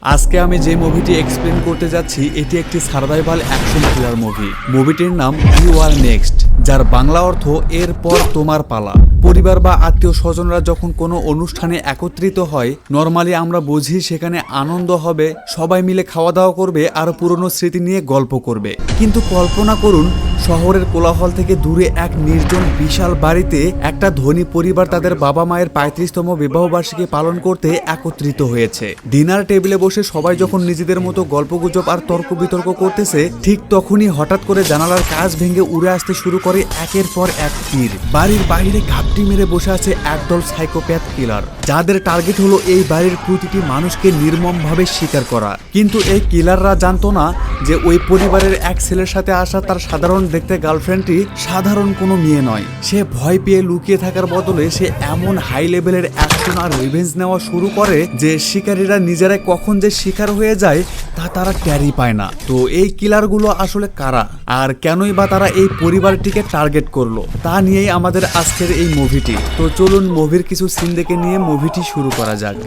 আজকে আমি যে মুভিটি এক্সপ্লেন করতে যাচ্ছি এটি একটি সার্ভাইভাল অ্যাকশন থ্রিলার মুভি। মুভিটির নাম ইউ আর নেক্সট, যার বাংলা অর্থ এরপর তোমার পালা। পরিবার বা আত্মীয় স্বজনরা যখন কোনো অনুষ্ঠানে একত্রিত হয়, নর্মালি আমরা বুঝি সেখানে আনন্দ হবে, সবাই মিলে খাওয়া দাওয়া করবে আর পুরনো স্মৃতি নিয়ে গল্প করবে। কিন্তু কল্পনা করুন, শহরের কোলাহল থেকে দূরে এক নির্জন বিশাল বাড়িতে একটা ধনী পরিবার তাদের বাবা মায়ের 35তম বিবাহবার্ষিকী পালন করতে একত্রিত হয়েছে। ডিনার টেবিলে বসে সবাই যখন নিজেদের মতো গল্পগুজব আর তর্ক বিতর্ক করতেছে, ঠিক তখনই হঠাৎ করে জানালার কাঁচ ভেঙে উড়ে আসতে শুরু করে একের পর এক তীর। বাড়ির বাইরে ঘাপটি মেরে বসে আছে একদল সাইকোপ্যাথ কিলার, যাদের টার্গেট হলো এই বাড়ির প্রতিটি মানুষকে নির্মমভাবে শিকার করা। কিন্তু এই কিলাররা জানতো না যে ওই পরিবারের এক ছেলের সাথে আসা তার সাধারণ দেখতে গার্লফ্রেন্ডটি সাধারণ কোনো মেয়ে নয়। সে ভয় পেয়ে লুকিয়ে থাকার বদলে সে এমন হাই লেভেলের অ্যাকশন আর রিভেঞ্জ নেওয়া শুরু করে যে শিকারীরা নিজেরাই কখন যে শিকার হয়ে যায় তা তারা ট্যারি পায় না। তো এই কিলারগুলো আসলে কারা আর কেনই বা তারা এই পরিবারটিকে টার্গেট করলো, তা নিয়েই আমাদের আজকের এই মুভিটি। তো চলুন মুভির কিছু সিন দেখে নিয়ে মুভিটি শুরু করা যাক।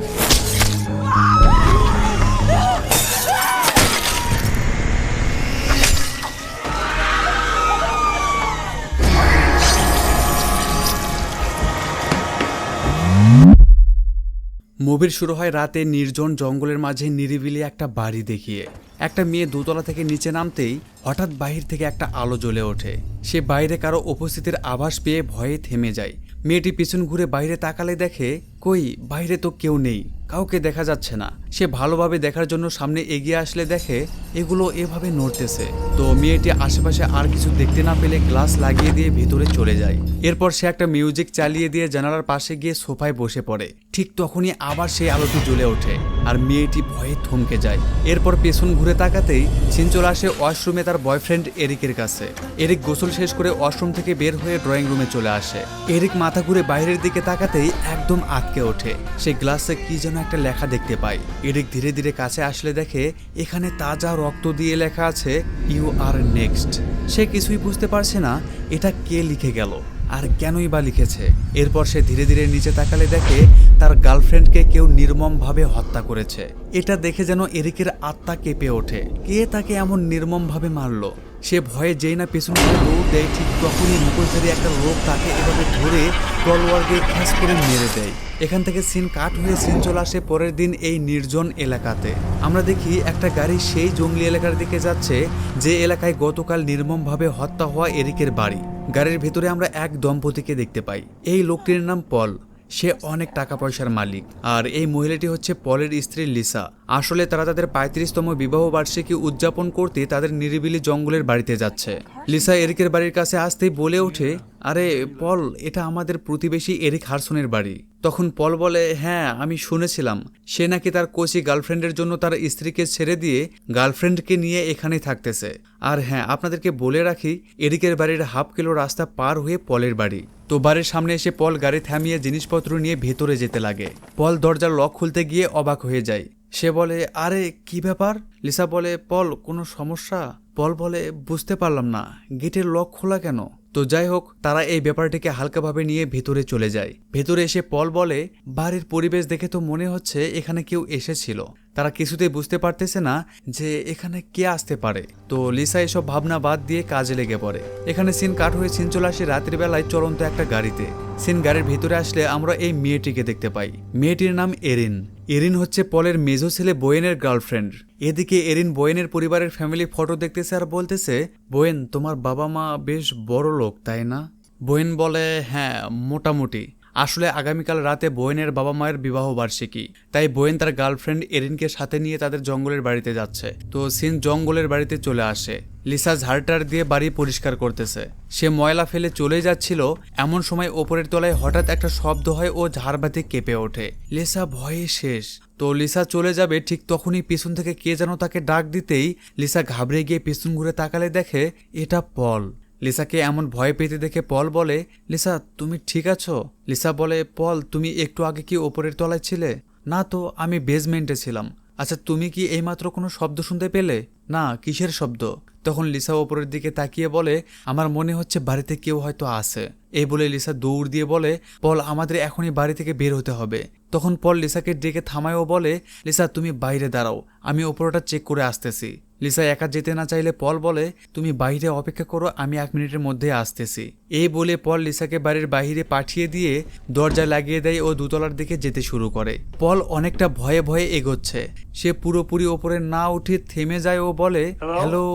মুভির শুরু হয় রাতে নির্জন জঙ্গলের মাঝে নিরিবিলি একটা বাড়ি দেখিয়ে। একটা মেয়ে দোতলা থেকে নিচে নামতেই হঠাৎ বাহির থেকে একটা আলো জ্বলে ওঠে। সে বাইরে কারো উপস্থিতির আভাস পেয়ে ভয়ে থেমে যায়। মেয়েটি পিছন ঘুরে বাইরে তাকালে দেখে কই বাইরে তো কেউ নেই, কাউকে দেখা যাচ্ছে না। সে ভালোভাবে দেখার জন্য সামনে এগিয়ে আসলে দেখে এগুলো এভাবে নড়তেছে। তো মেয়েটি আশেপাশে আর কিছু দেখতে না পেলে গ্লাস লাগিয়ে দিয়ে ভেতরে চলে যায়। এরপর সে একটা মিউজিক চালিয়ে দিয়ে জানালার পাশে গিয়ে সোফায় বসে পড়ে। ঠিক তখনই আবার সেই আলোটি জ্বলে ওঠে আর মেয়েটি ভয়ে থমকে যায়। এরপর পেছন ঘুরে তাকাতেই সিন চলে আসে ওয়াশরুমে তার বয়ফ্রেন্ড এরিকের কাছে। এরিক গোসল শেষ করে ওয়াশরুম থেকে বের হয়ে ড্রয়িং রুমে চলে আসে। এরিক মাথা ঘুরে বাইরের দিকে তাকাতেই একদম আটকে ওঠে। সে গ্লাসে কি যেন একটা লেখা দেখতে পায়। এরিক ধীরে ধীরে কাছে আসলে দেখে এখানে তাজা রক্ত দিয়ে লেখা আছে ইউ আর নেক্সট। সে কিছুই বুঝতে পারছে না এটা কে লিখে গেল আর কেনই বা লিখেছে। এরপর সে ধীরে ধীরে নিচে তাকালে দেখে তার গার্লফ্রেন্ডকে কেউ নির্মমভাবে হত্যা করেছে। এটা দেখে যেন এরিকের আত্মা কেঁপে ওঠে। কে তাকে এমন নির্মমভাবে মারলো? সে ভয়ে যেই না পেছনে দৌড় দেয়, ঠিক তখনই মুখোশধারী একটা লোক তাকে এভাবে ধরে তলোয়ার দিয়ে খ্যাস করে মেরে দেয়। এখান থেকে সিন কাট হয়ে সিন চলে আসে পরের দিন এই নির্জন এলাকাতে। আমরা দেখি একটা গাড়ি সেই জঙ্গলি এলাকার দিকে যাচ্ছে যে এলাকায় গতকাল নির্মমভাবে হত্যা হওয়া এরিকের বাড়ি। গাড়ির ভেতরে আমরা এক দম্পতিকে দেখতে পাই। এই লোকটির নাম পল। সে অনেক টাকা পয়সার মালিক আর এই মহিলাটি হচ্ছে পলের স্ত্রী লিসা। আসলে তারা তাদের 35তম বিবাহ বার্ষিকী উদযাপন করতে তাদের নিরিবিলি জঙ্গলের বাড়িতে যাচ্ছে। লিসা এরিকের বাড়ির কাছে আসতেই বলে ওঠে, আরে পল, এটা আমাদের প্রতিবেশী এরিক হারসনের বাড়ি। তখন পল বলে, হ্যাঁ আমি শুনেছিলাম সে নাকি তার কোচি গার্লফ্রেন্ডের জন্য তার স্ত্রীকে ছেড়ে দিয়ে গার্লফ্রেন্ডকে নিয়ে এখানেই থাকতেছে। আর হ্যাঁ, আপনাদেরকে বলে রাখি এরিকের বাড়ির হাফ কিলো রাস্তা পার হয়ে পলের বাড়ি। তো বাড়ির সামনে এসে পল গাড়ি থামিয়ে জিনিসপত্র নিয়ে ভেতরে যেতে লাগে। পল দরজার লক খুলতে গিয়ে অবাক হয়ে যায়। সে বলে, আরে কি ব্যাপার? লিসা বলে, পল কোনো সমস্যা? পল বলে, বুঝতে পারলাম না, গেটের লক খোলা কেন? তো যাই হোক, তারা এই ব্যাপারটিকে হালকাভাবে নিয়ে ভেতরে চলে যায়। ভেতরে এসে পল বলে, বাড়ির পরিবেশ দেখে তো মনে হচ্ছে এখানে কেউ এসেছিল। তারা কিছুতেই বুঝতে পারতেছে না যে এখানে কে আসতে পারে। তো লিসা এসব ভাবনা বাদ দিয়ে কাজে লেগে পড়ে। এখানে সিন কাট হয়ে সিন চলে আসে রাতের বেলায় চলন্ত একটা গাড়িতে। সিন গাড়ির ভিতরে আসলে আমরা এই মেয়েটিকে দেখতে পাই। মেয়েটির নাম এরিন। এরিন হচ্ছে পলের মেজো ছেলে বোয়েনের গার্লফ্রেন্ড। এদিকে এরিন বোয়েনের পরিবারের ফ্যামিলি ফটো দেখতেছে আর বলতেছে, বোয়েন তোমার বাবা মা বেশ বড় লোক তাই না? বোয়েন বলে, হ্যাঁ মোটামুটি। আসলে আগামীকাল রাতে বোয়েনের বাবা মায়ের বিবাহ বার্ষিকী, তাই বোয়েন তার গার্লফ্রেন্ড এরিনকে সাথে নিয়ে তাদের জঙ্গলের বাড়িতে যাচ্ছে। তো সিন জঙ্গলের বাড়িতে চলে আসে। লিসা ঝাড়টার দিয়ে বাড়ি পরিষ্কার করতেছে। সে ময়লা ফেলে চলে যাচ্ছিল, এমন সময় ওপরের তলায় হঠাৎ একটা শব্দ হয় ও ঝাড়বাতি কেঁপে ওঠে। লিসা ভয়ে শেষ। তো লিসা চলে যাবে, ঠিক তখনই পিছন থেকে কে যেন তাকে ডাক দিতেই লিসা ঘাবড়ে গিয়ে পিছন ঘুরে তাকালে দেখে এটা পল। লিসাকে এমন ভয় পেতে দেখে পল বলে, লিসা তুমি ঠিক আছো? লিসা বলে, পল তুমি একটু আগে কি ওপরের তলায় ছিলে? না তো, আমি বেসমেন্টে ছিলাম। আচ্ছা তুমি কি এইমাত্র কোনো শব্দ শুনতে পেলে? না, কিসের শব্দ? তখন লিসা ওপরের দিকে তাকিয়ে বলে, আমার মনে হচ্ছে বাড়িতে কেউ হয়তো আছে। এই বলে লিসা দৌড় দিয়ে বলে, পল আমাদের এখনই বাড়ি থেকে বের হতে হবে। তখন পল লিসাকে ডেকে থামায় ও বলে, লিসা তুমি বাইরে দাঁড়াও, আমি ওপরটা চেক করে আসতেছি। লিসা একা যেতে না চাইলে পল বলে, তুমি বাইরে অপেক্ষা করো, আমি 1 মিনিটের মধ্যে আসতেছি। এই বলে পল লিসাকে বাড়ির বাইরে পাঠিয়ে দিয়ে দরজা লাগিয়ে দেয় ও দোতলার দিকে যেতে শুরু করে। পল অনেকটা ভয়ে ভয়ে এগোচ্ছে। সে পুরোপুরি ওপরে না উঠে থেমে যায় ও বলে, হ্যালো।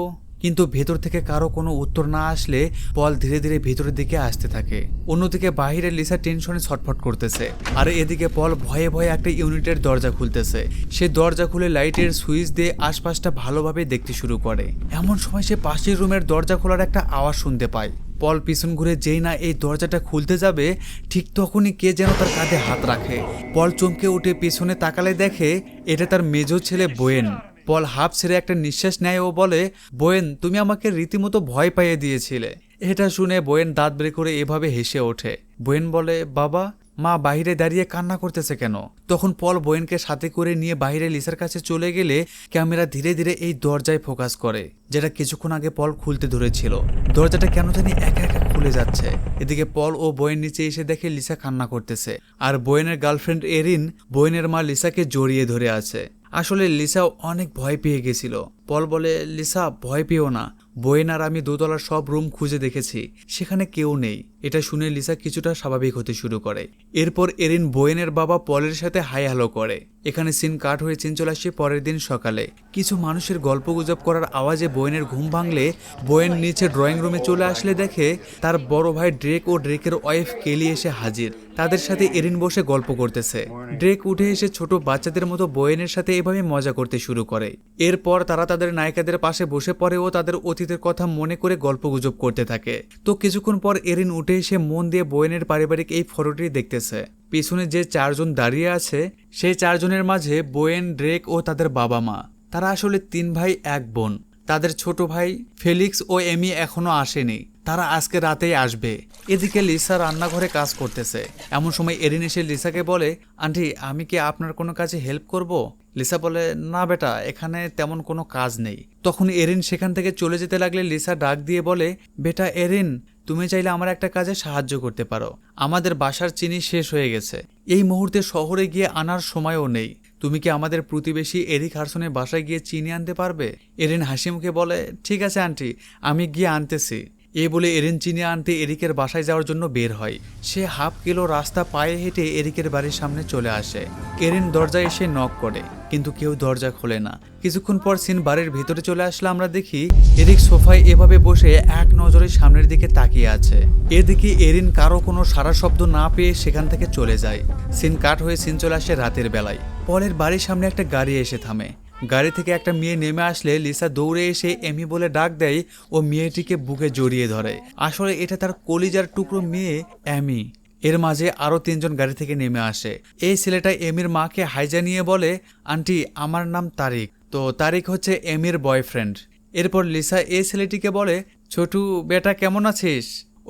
কিন্তু ভেতর থেকে কারো কোনো উত্তর না আসলে পল ধীরে ধীরে ভেতরের দিকে আসতে থাকে। অন্যদিকে বাইরে লিসা টেনশনে ছটফট করতেছে, আর এদিকে পল ভয়ে ভয়ে একটা ইউনিটের দরজা খুলতেছে। সে দরজা খুলে লাইটের সুইচ দিয়ে আশপাশটা ভালোভাবে দেখতে শুরু করে। এমন সময় সে পাশের রুমের দরজা খোলার একটা আওয়াজ শুনতে পায়। পল পিছন ঘুরে যেই না এই দরজাটা খুলতে যাবে, ঠিক তখনই কে যেন তার কাঁধে হাত রাখে। পল চমকে উঠে পিছনে তাকালে দেখে এটা তার মেজো ছেলে বোয়েন। পল হাফ ছেড়ে একটা নিঃশ্বাস নেয় ও বলে, বোয়েন তুমি আমাকে রীতিমতো ভয় পাইয়ে দিয়েছিলে। এটা শুনে বোয়েন দাঁত বের করে এভাবে হেসে ওঠে। বোয়েন বলে, বাবা, মা বাইরে দাঁড়িয়ে কান্না করতেছে কেন? তখন পল বোয়েনকে সাথে করে নিয়ে বাইরে লিসার কাছে চলে গেলে ক্যামেরা ধীরে ধীরে এই দরজায় ফোকাস করে, যেটা কিছুক্ষণ আগে পল খুলতে ধরেছিল। দরজাটা কেন জানি একা একা খুলে যাচ্ছে। এদিকে পল ও বোয়েন নিচে এসে দেখে লিসা কান্না করতেছে, আর বোয়েনের গার্লফ্রেন্ড এরিন বোয়েনের মা লিসাকে জড়িয়ে ধরে আছে। আসলে লিসাও অনেক ভয় পেয়ে গেছিল। পল বলে, লিসা ভয় পেও না, বোয়েন আর আমি দোতলার সব রুম খুঁজে দেখেছি, সেখানে কেউ নেই। এটা শুনে লিসা কিছুটা স্বাভাবিক হতে শুরু করে। এরপর এরিন বোয়েনের বাবা পলের সাথে হাই হ্যালো করে। এখানে সিন কাট হয়ে চিন চলে আসে পরের দিন সকালে। কিছু মানুষের গল্পগুজব করার আওয়াজে বোয়েনের ঘুম ভাঙলে বোয়েন নিচে ড্রয়িং রুমে চলে আসলে দেখে তার বড় ভাই ড্রেক ও ড্রেকের ওয়াইফ কেলি এসে হাজির। তাদের সাথে এরিন বসে গল্প করতেছে। ড্রেক উঠে এসে ছোট বাচ্চাদের মতো বোয়েনের সাথে এভাবে মজা করতে শুরু করে। এরপর তারা তাদের নায়িকাদের পাশে বসে পড়ে ও তাদের অতীতের কথা মনে করে গল্পগুজব করতে থাকে। তো কিছুক্ষণ পর এরিন উঠে এসে মন দিয়ে বোয়েনের পারিবারিক এই ফটোটি দেখতেছে। পিছনে যে 4 জন দাঁড়িয়ে আছে, সেই 4 জনের মাঝে বোয়েন, ড্রেক ও তাদের বাবা মা। তারা আসলে 3 ভাই 1 বোন। তাদের ছোট ভাই ফেলিক্স ও এমি এখনো আসেনি, তারা আজকে রাতেই আসবে। এদিকে লিসা রান্নাঘরে কাজ করতেছে। এমন সময় এরিন এসে লিসাকে বলে, আন্টি আমি কি আপনার কোনো কাজে হেল্প করব? লিসা বলে, না বেটা, এখানে তেমন কোনো কাজ নেই। তখন এরিন সেখান থেকে চলে যেতে লাগলে লিসা ডাক দিয়ে বলে, বেটা এরিন, তুমি চাইলে আমার একটা কাজে সাহায্য করতে পারো। আমাদের বাসার চিনি শেষ হয়ে গেছে, এই মুহূর্তে শহরে গিয়ে আনার সময়ও নেই। তুমি কি আমাদের প্রতিবেশী এরিক হারসনের বাসায় গিয়ে চিনি আনতে পারবে? এরিন হাসি মুখে বলে, ঠিক আছে আন্টি, আমি গিয়ে আনতেছি। এই বলে এরিন চিনি আনতে এরিকের বাসায় যাওয়ার জন্য বের হয়। সে হাফ কিলো রাস্তা পায়ে হেঁটে এরিকের বাড়ির সামনে চলে আসে। এরিন দরজায় এসে নক করে, কিন্তু কেউ দরজা খোলে না। কিছুক্ষণ পর সিন বাড়ির ভিতরে চলে আসলে আমরা দেখি এরিক সোফায় এভাবে বসে এক নজরে সামনের দিকে তাকিয়ে আছে। এদিকে এরিন কারো কোনো সারা শব্দ না পেয়ে সেখান থেকে চলে যায়। সিন কাট হয়ে সিন চলে আসে রাতের বেলায়। পলের বাড়ির সামনে একটা গাড়ি এসে থামে। গাড়ি থেকে একটা মেয়ে নেমে আসলে লিসা দৌড়ে এসে এমি বলে ডাক দেয় ও মেয়েটিকে বুকে জড়িয়ে ধরে। আসলে এটা তার কলিজার টুকরো মেয়ে এমি। এর মাঝে আরো 3 জন গাড়ি থেকে নেমে আসে। এই ছেলেটা এমির মাকে হাই জানিয়ে বলে, আন্টি আমার নাম তারিক। তো তারিক হচ্ছে এমির বয়ফ্রেন্ড। এরপর লিসা এই ছেলেটিকে বলে, ছোটু বেটা কেমন আছিস?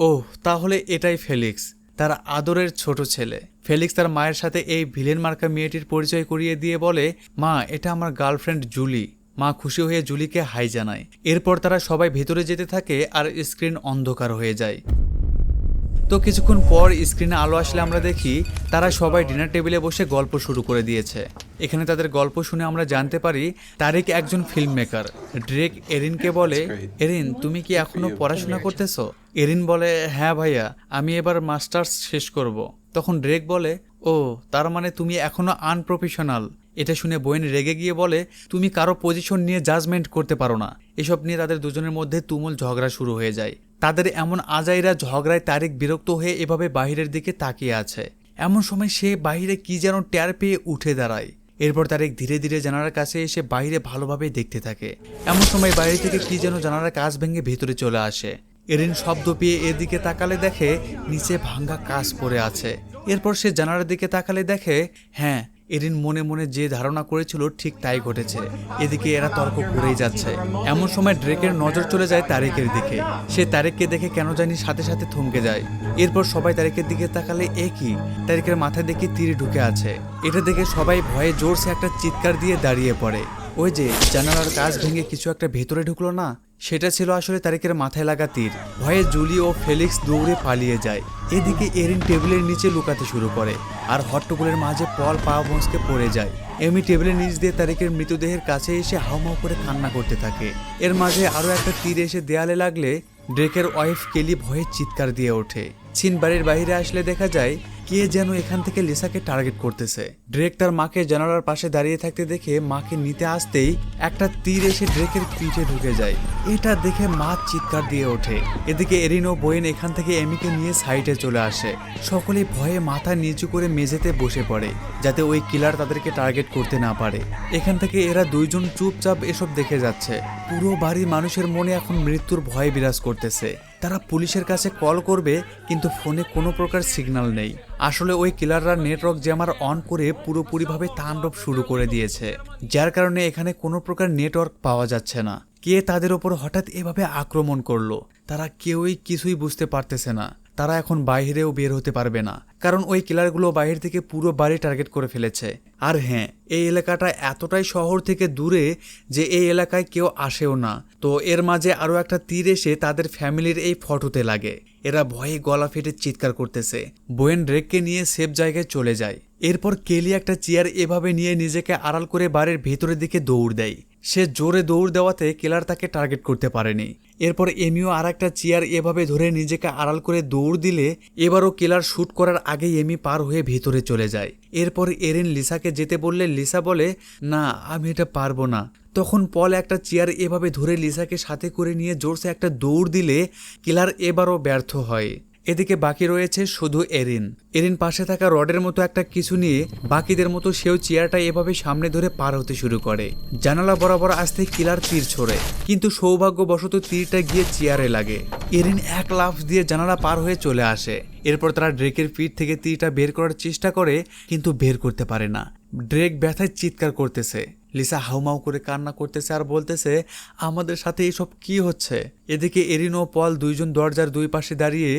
ওহ, তাহলে এটাই ফেলিক্স, তার আদরের ছোট ছেলে। ফেলিক্স তার মায়ের সাথে এই ভিলেন মার্কা মেয়েটির পরিচয় করিয়ে দিয়ে বলে, মা এটা আমার গার্লফ্রেন্ড জুলি। মা খুশি হয়ে জুলিকে হাই জানায়। এরপর তারা সবাই ভেতরে যেতে থাকে আর স্ক্রিন অন্ধকার হয়ে যায়। তো কিছুক্ষণ পর স্ক্রিনে আলো আসলে আমরা দেখি তারা সবাই ডিনার টেবিলে বসে গল্প শুরু করে দিয়েছে। এখানে তাদের গল্প শুনে আমরা জানতে পারি তারিক একজন ফিল্ম মেকার। ড্রেক এরিনকে বলে, এরিন তুমি কি এখনো পড়াশোনা করতেছো? এরিন বলে, হ্যাঁ ভাইয়া, আমি এবার মাস্টার্স শেষ করব। তখন ড্রেক বলে, ও তার মানে তুমি এখনো আনপ্রফেশনাল। এটা শুনে বোয়েন রেগে গিয়ে বলে, তুমি কারো পজিশন নিয়ে জাজমেন্ট করতে পারো না। এসব নিয়ে তাদের দুজনের মধ্যে তুমুল ঝগড়া শুরু হয়ে যায়। তাদের এমন আজাইরা ঝগড়ায় তারিক বিরক্ত হয়ে এভাবে বাহিরের দিকে তাকিয়ে আছে। এমন সময় সে বাহিরে কি যেন টের পেয়ে উঠে দাঁড়ায়। এরপর তারিক ধীরে ধীরে জানালার কাছে এসে বাইরে ভালোভাবে দেখতে থাকে। এমন সময় বাইরে থেকে কি যেন জানালার কাঁচ ভেঙে ভেতরে চলে আসে। এরিন শব্দ পেয়ে এদিকে তাকালে দেখে নিচে ভাঙ্গা কাঁচ পড়ে আছে। এরপর সে জানালার দিকে তাকালে দেখে, হ্যাঁ, এরিন মনে মনে যে ধারণা করেছিল ঠিক তাই ঘটেছে। এদিকে এরা তর্ক করেই যাচ্ছে। এমন সময় ড্রেকের নজর চলে যায় তারিকের দিকে। সে তারিককে দেখে কেন জানি সাথে সাথে থমকে যায়। এরপর সবাই তারিকের দিকে তাকালে এ কি, তারিকের মাথায় দেখি তীর ঢুকে আছে। এটা দেখে সবাই ভয়ে জোরসে একটা চিৎকার দিয়ে দাঁড়িয়ে পড়ে। ওই যে জানালার কাঁচ ভেঙে কিছু একটা ভেতরে ঢুকলো না, সেটা ছিল আসলে তারিকের মাথায় লাগা তীর। ভয়ে জুলি ও ফেলিক্স দৌড়ে পালিয়ে যায়। এদিকে এরিন টেবিলের নিচে লুকাতে শুরু করে, আর হট্টগোলের মাঝে পল পা মচকে পড়ে যায়। এমি টেবিলের নিচ দিয়ে তারিকের মৃতদেহের কাছে এসে হাউমাউ করে কান্না করতে থাকে। এর মাঝে আরও একটা তীর এসে দেয়ালে লাগলে ড্রেকের ওয়াইফ কেলি ভয়ে চিৎকার দিয়ে ওঠে। সিন বাড়ির বাইরে আসলে দেখা যায় কে যেন এখান থেকে লিসাকে টার্গেট করতেছে। ড্রেক তার মাকে জানালার পাশে দাঁড়িয়ে থাকতে দেখে মাকে নিতে আসতেই একটা তীর এসে ড্রেকের পিঠে ঢুকে যায়। এটা দেখে মা চিৎকার দিয়ে ওঠে। এদিকে এরিন ও বোয়েন এখান থেকে এমিকে নিয়ে সাইডে চলে আসে। সকলেই ভয়ে মাথা নিচু করে মেঝেতে বসে পড়ে, যাতে ওই কিলার তাদেরকে টার্গেট করতে না পারে। এখান থেকে এরা দুইজন চুপচাপ এসব দেখে যাচ্ছে। পুরো বাড়ির মানুষের মনে এখন মৃত্যুর ভয় বিরাজ করতেছে। তারা পুলিশের কাছে কল করবে, কিন্তু ফোনে কোনো প্রকার সিগন্যাল নেই। আসলে ওই কিলাররা নেটওয়ার্ক জ্যামার অন করে পুরোপুরিভাবে তাণ্ডব শুরু করে দিয়েছে, যার কারণে এখানে কোনো প্রকার নেটওয়ার্ক পাওয়া যাচ্ছে না। কে তাদের ওপর হঠাৎ এভাবে আক্রমণ করলো তারা কেউই কিছুই বুঝতে পারতেছে না। তারা এখন বাইরেও বের হতে পারবে না, কারণ ওই কিলারগুলো বাইরে থেকে পুরো বাড়ি টার্গেট করে ফেলেছে। আর হ্যাঁ, এই এলাকাটা এতটাই শহর থেকে দূরে যে এই এলাকায় কেউ আসেও না। তো এর মাঝে আরও একটা তীর এসে তাদের ফ্যামিলির এই ফটোতে লাগে। এরা ভয়ে গলা ফেটে চিৎকার করতেছে। বোয়েন ড্রেককে নিয়ে সেফ জায়গায় চলে যায়। এরপর কেলি একটা চেয়ার এভাবে নিয়ে নিজেকে আড়াল করে বাড়ির ভেতরের দিকে দৌড় দেয়। সে জোরে দৌড় দেওয়াতে কিলার তাকে টার্গেট করতে পারেনি। এরপর এমিও আর একটা চেয়ার এভাবে ধরে নিজেকে আড়াল করে দৌড় দিলে এবারও কিলার শুট করার আগেই এমি পার হয়ে ভেতরে চলে যায়। এরপর এরিন লিসাকে যেতে বললে লিসা বলে, না আমি এটা পারবো না। তখন পল একটা চেয়ার এভাবে ধরে লিসাকে সাথে করে নিয়ে জোরসে একটা দৌড় দিলে কিলার এবারও ব্যর্থ হয়। এদিকে বাকি রয়েছে শুধু এরিন। এরিন পাশে থাকা রডের মতো একটা কিছু নিয়ে বাকিদের মতো সেও চেয়ারটা এভাবে সামনে ধরে পার হতে শুরু করে। জানালা বরাবর আসতে কিলার তীর ছোড়ে, কিন্তু সৌভাগ্যবশত তীরটা গিয়ে চেয়ারে লাগে। এরিন এক লাফ দিয়ে জানালা পার হয়ে চলে আসে। এরপর তারা ড্রেকের পিঠ থেকে তীরটা বের করার চেষ্টা করে, কিন্তু বের করতে পারে না। ড্রেক ব্যথায় চিৎকার করতেছে। লিসা হাউমাউ করে কান্না করতেছে আর বলতেছে, আমাদের সাথে এসব কি হচ্ছে? এদিকে এরিন ও পল দুইজন দরজার দুই পাশে দাঁড়িয়ে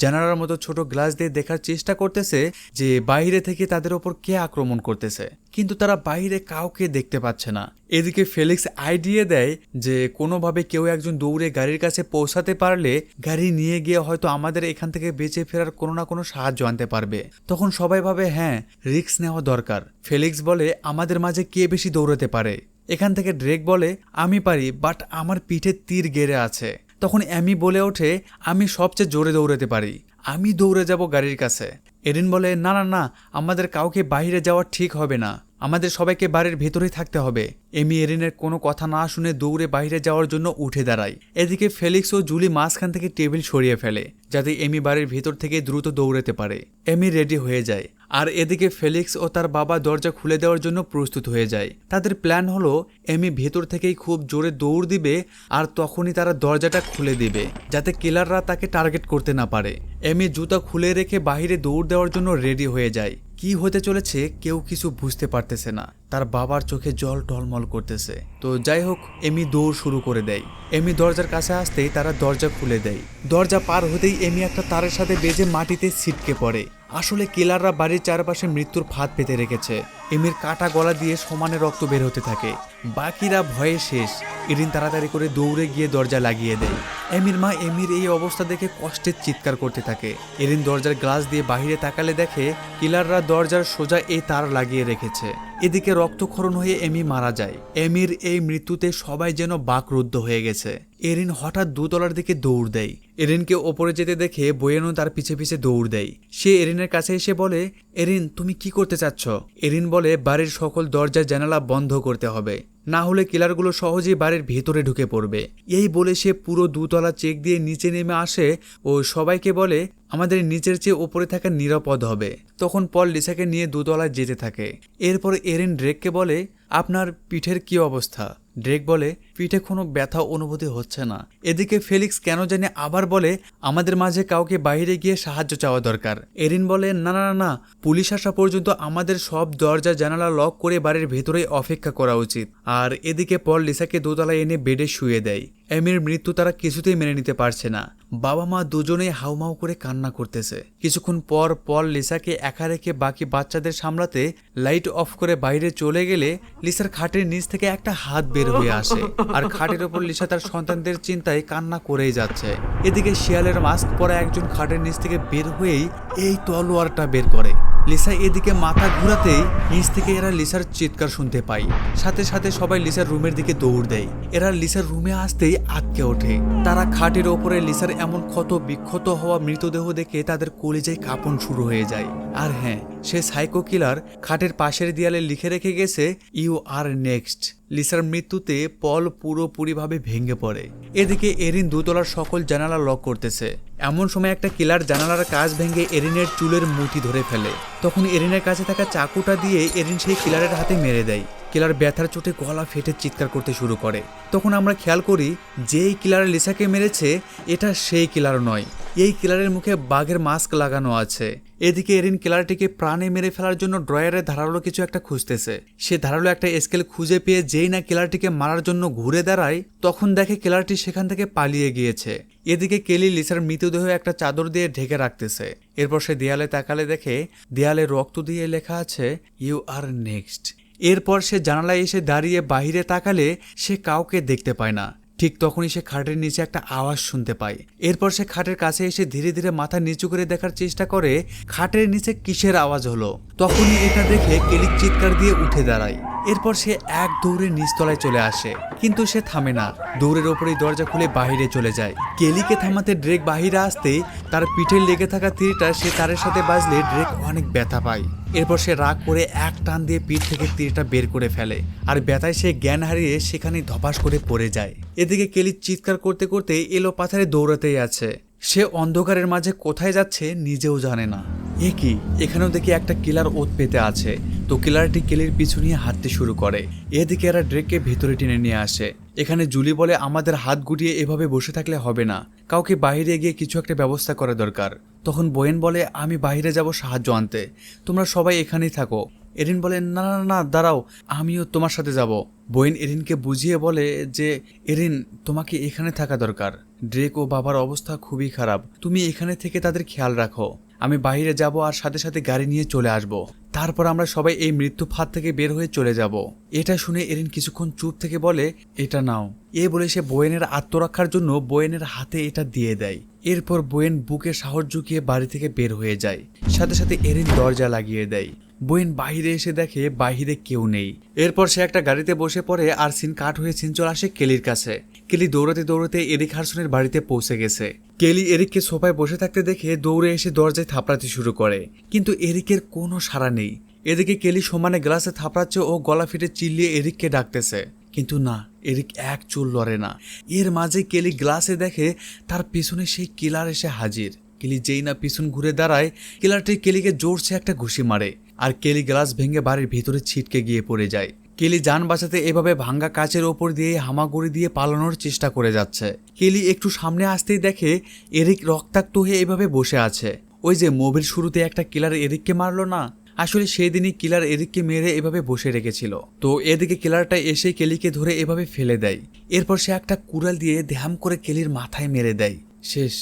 জানালার মতো ছোট গ্লাস দিয়ে দেখার চেষ্টা করতেছে যে বাইরে থেকে তাদের ওপর কে আক্রমণ করতেছে, কিন্তু তারা বাইরে কাউকে দেখতে পাচ্ছে না। এদিকে ফেলিক্স আইডিয়া দেয় যে কোনোভাবে কেউ একজন দৌড়ে গাড়ির কাছে পৌঁছাতে পারলে গাড়ি নিয়ে গিয়ে হয়তো আমাদের এখান থেকে বেঁচে ফেরার কোনো না কোনো সাহায্য আনতে পারবে। তখন সবাই ভাবে হ্যাঁ, রিস্ক নেওয়া দরকার। ফেলিক্স বলে, আমাদের মাঝে কে বেশি দৌড়াতে পারে? এখান থেকে ড্রেক বলে, আমি পারি, বাট আমার পিঠে তীর গেড়ে আছে। তখন অ্যামি বলে ওঠে, আমি সবচেয়ে জোরে দৌড়াতে পারি, আমি দৌড়ে যাব গাড়ির কাছে। এরিন বলে, না না না, আমাদের কাউকে বাইরে যাওয়া ঠিক হবে না, আমাদের সবাইকে বাড়ির ভেতরেই থাকতে হবে। এমি এরিনের কোনো কথা না শুনে দৌড়ে বাইরে যাওয়ার জন্য উঠে দাঁড়ায়। এদিকে ফেলিক্স ও জুলি মাঝখান থেকে টেবিল সরিয়ে ফেলে, যাতে এমি বাড়ির ভেতর থেকে দ্রুত দৌড়াতে পারে। এমি রেডি হয়ে যায়, আর এদিকে ফেলিক্স ও তার বাবা দরজা খুলে দেওয়ার জন্য প্রস্তুত হয়ে যায়। তাদের প্ল্যান হলো এমি ভেতর থেকেই খুব জোরে দৌড় দিবে, আর তখনই তারা দরজাটা খুলে দিবে, যাতে কিলাররা তাকে টার্গেট করতে না পারে। এমি জুতা খুলে রেখে বাইরে দৌড় দেওয়ার জন্য রেডি হয়ে যায়। কি হতে চলেছে কেউ কিছু বুঝতে পারতেছে না। তার বাবার চোখে জল টলমল করতেছে। তো যাই হোক, এমি দৌড় শুরু করে দেয়। এমি দরজার কাছে আসতেই তারা দরজা খুলে দেয়। দরজা পার হতেই এমি একটা তারের সাথে বেজে মাটিতে ছিটকে পড়ে। আসলে কিলাররা বাড়ির চারপাশে মৃত্যুর ফাঁদ পেতে রেখেছে। এমির কাটা গলা দিয়ে সমানে রক্ত বের হতে থাকে। বাকিরা ভয়ে শেষ। এরিন তাড়াতাড়ি করে দৌড়ে গিয়ে দরজা লাগিয়ে দেয়। এমির মা এমির এই অবস্থা দেখে কষ্টের চিৎকার করতে থাকে। এরিন দরজার গ্লাস দিয়ে বাহিরে তাকালে দেখে কিলাররা দরজার সোজা এই তার লাগিয়ে রেখেছে। এদিকে রক্তক্ষরণ হয়ে এমি মারা যায়। এমির এই মৃত্যুতে সবাই যেন বাকরুদ্ধ হয়ে গেছে। এরিন হঠাৎ দোতলার দিকে দৌড় দেয়। এরিনকে ওপরে যেতে দেখে বোয়েনও তার পিছে পিছে দৌড় দেয়। সে এরিনের কাছে এসে বলে, এরিন তুমি কি করতে চাচ্ছ? এরিন বলে, বাড়ির সকল দরজা জানালা বন্ধ করতে হবে, না হলে কিলারগুলো সহজেই বাড়ির ভেতরে ঢুকে পড়বে। এই বলে সে পুরো দুতলা চেক দিয়ে নিচে নেমে আসে ও সবাইকে বলে, আমাদের নিচের চেয়ে ওপরে থাকা নিরাপদ হবে। তখন পল লিসাকে নিয়ে দুতলায় যেতে থাকে। এরপর এরিন ড্রেককে বলে, আপনার পিঠের কি অবস্থা? ড্রেক বলে, পিঠে কোনো ব্যথা অনুভূতি হচ্ছে না। এদিকে ফেলিক্স কেন জানে আবার বলে, আমাদের মাঝে কাউকে বাইরে গিয়ে সাহায্য চাওয়া দরকার। এরিন বলে, না না না, পুলিশ আসা পর্যন্ত আমাদের সব দরজা জানালা লক করে বাড়ির ভেতরে অপেক্ষা করা উচিত। আর এদিকে পল লিসাকে দোতলায় এনে বেডে শুয়ে দেয়। এমির মৃত্যু তারা কিছুতেই মেনে নিতে পারছে না। বাবা মা দুজনেই হাউমাউ করে কান্না করতেছে। কিছুক্ষণ পর পল লিসাকে একা রেখে বাকি বাচ্চাদের সামলাতে লাইট অফ করে বাইরে চলে গেলে লিসার খাটের নিচ থেকে একটা হাত বের হয়ে আসে, আর খাটের ওপর লিসা তার সন্তানদের চিন্তায় কান্না করেই যাচ্ছে। এদিকে শিয়ালের মাস্ক পরা একজন খাটের নিচ থেকে বের হয়েই এই তলোয়ারটা বের করে। লিসা এদিকে মাথা ঘুরাতেই নিচ থেকে এরা লিসার চিৎকার শুনতে পায়। সাথে সাথে সবাই লিসার রুমের দিকে দৌড় দেয়। এরা লিসার রুমে আসতেই আটকে ওঠে। তারা খাটের ওপরে লিসার এমন ক্ষত বিক্ষত হওয়া মৃতদেহ দেখে তাদের কলিজায় কাঁপন শুরু হয়ে যায়। আর হ্যাঁ, সে সাইকো কিলার খাটের পাশের দেয়ালে লিখে রেখে গেছে, ইউ আর নেক্সট। লিসার মৃত্যুতে পল পুরোপুরিভাবে ভেঙে পড়ে। এদিকে এরিন দোতলার সকল জানালা লক করতেছে। এমন সময় একটা কিলার জানালার কাঁচ ভেঙে এরিনের চুলের মুঠি ধরে ফেলে। তখন এরিনের কাছে থাকা চাকুটা দিয়ে এরিন সেই কিলারের হাতে মেরে দেয়। কিলার ব্যথার চোটে গলা ফেটে চিৎকার করতে শুরু করে। তখন আমরা খেয়াল করি যেই কিলার লিসাকে মেরেছে এটা সেই কিলার নয়, এই কিলারের মুখে বাঘের মাস্ক লাগানো আছে। এদিকে এরিন কিলারটিকে প্রাণে মেরে ফেলার জন্য ড্রয়ারে ধারালো কিছু একটা খুঁজতেছে। সে ধারালো একটা স্কেল খুঁজে পেয়ে যেই না কিলারটিকে মারার জন্য ঘুরে দাঁড়ায়, তখন দেখে কিলারটি সেখান থেকে পালিয়ে গিয়েছে। এদিকে কেলি লিসার মৃতদেহ একটা চাদর দিয়ে ঢেকে রাখতেছে। এরপর সে দেয়ালে তাকালে দেখে দেয়ালে রক্ত দিয়ে লেখা আছে, ইউ আর নেক্সট। এরপর সে জানালায় এসে দাঁড়িয়ে বাহিরে তাকালে সে কাউকে দেখতে পায় না। ঠিক তখনই সে খাটের নিচে একটা আওয়াজ শুনতে পায়। এরপর সে খাটের কাছে এসে ধীরে ধীরে মাথা নিচু করে দেখার চেষ্টা করে খাটের নিচে কিসের আওয়াজ হলো। তখনই এটা দেখে কেলি চিৎকার দিয়ে উঠে দাঁড়ায়। এরপর সে এক দৌড়ে নিচতলায় চলে আসে, কিন্তু সে থামে না। দৌড়ের ওপরেই দরজা খুলে বাহিরে চলে যায়। কেলিকে থামাতে ড্রেক বাহিরে আসতেই তার পিঠে লেগে থাকা তীরটা সে তারের সাথে বাজলে ড্রেক অনেক ব্যথা পায়। এরপর সে রাগ করে এক টান দিয়ে পিঠ থেকে তীরটা বের করে ফেলে, আর ব্যথায় সে জ্ঞান হারিয়ে সেখানে ধপাস করে পড়ে যায়। এদিকে কেলি চিৎকার করতে করতে এলো পাথারে দৌড়াতেই আছে। সে অন্ধকারের মাঝে কোথায় যাচ্ছে নিজেও জানে না। এ কি, এখানেও দেখি একটা কিলার ওত পেতে আছে। তো কিলারটি কেলির পিছু নিয়ে হাঁটতে শুরু করে। এদিকে এরা ড্রেককে ভেতরে টেনে নিয়ে আসে। এখানে জুলি বলে, আমাদের হাত গুটিয়ে এভাবে বসে থাকলে হবে না, কাউকে বাইরে গিয়ে কিছু একটা ব্যবস্থা করা দরকার। তখন বোয়েন বলে, আমি বাইরে যাব সাহায্য আনতে, তোমরা সবাই এখানেই থাকো। এরিন বলে, না না না, দাঁড়াও, আমিও তোমার সাথে যাব। বোয়েন এরিনকে বুঝিয়ে বলে যে, এরিন, তোমাকে এখানে থাকা দরকার। ড্রেক ও বাবার অবস্থা খুবই খারাপ, তুমি এখানে থেকে তাদের খেয়াল রাখো। আমি বাইরে যাব আর সাথে সাথে গাড়ি নিয়ে চলে আসব। তারপর আমরা সবাই এই মৃত্যু ফাঁদ থেকে বের হয়ে চলে যাব। এটা শুনে এরিন কিছুক্ষণ চুপ থেকে বলে, এটা নাও। এ বলে সে বোয়েনের আত্মরক্ষার জন্য বোয়েনের হাতে এটা দিয়ে দেয়। এরপর বোয়েন বুকে সাহস ঝুঁকিয়ে বাড়ি থেকে বের হয়ে যায়। সাথে সাথে এরিন দরজা লাগিয়ে দেয়। বোয়েন বাহিরে এসে দেখে বাহিরে কেউ নেই। এরপর সে একটা গাড়িতে বসে পড়ে আর সিন কাট হয়ে সিন চলে আসে কেলির কাছে। কেলি দৌড়াতে দৌড়াতে এরিক হারসনের বাড়িতে পৌঁছে গেছে। কেলি এরিককে সোফায় বসে থাকতে দেখে দৌড়ে এসে দরজায় থাপড়াতে শুরু করে, কিন্তু এরিকের কোনো সাড়া নেই। এদিকে কেলি সমানে গ্লাসে থাপড়াচ্ছে ও গলা ফেটে চিল্লিয়ে এরিককে ডাকতেছে, কিন্তু না, এরিক এক চুল লড়ে না। এর মাঝে কেলি গ্লাসে দেখে তার পিছনে সেই কিলার এসে হাজির। কেলি যেই না পিছন ঘুরে দাঁড়ায়, কিলারটি কেলিকে জোরছে একটা ঘুষি মারে, আর কেলি গ্লাস ভেঙে বাড়ির ভিতরে ছিটকে গিয়ে পড়ে যায়। কেলি যান বাঁচাতে এভাবে ভাঙ্গা কাচের ওপর দিয়ে হামাগুড়ি দিয়ে পালানোর চেষ্টা করে যাচ্ছে। কেলি একটু সামনে আসতেই দেখে এরিক রক্তাক্ত হয়ে এভাবে বসে আছে। ওই যে মুভির শুরুতে একটা কিলার এরিককে মারলো না, আসলে সেই দিনই কিলার এরিককে মেরে এভাবে বসে রেখেছিল। তো এদিকে কিলারটা এসে কেলিকে ধরে এভাবে ফেলে দেয়। এরপর সে একটা কুড়াল দিয়ে ধ্যাম করে কেলির মাথায় মেরে দেয়। শেষ,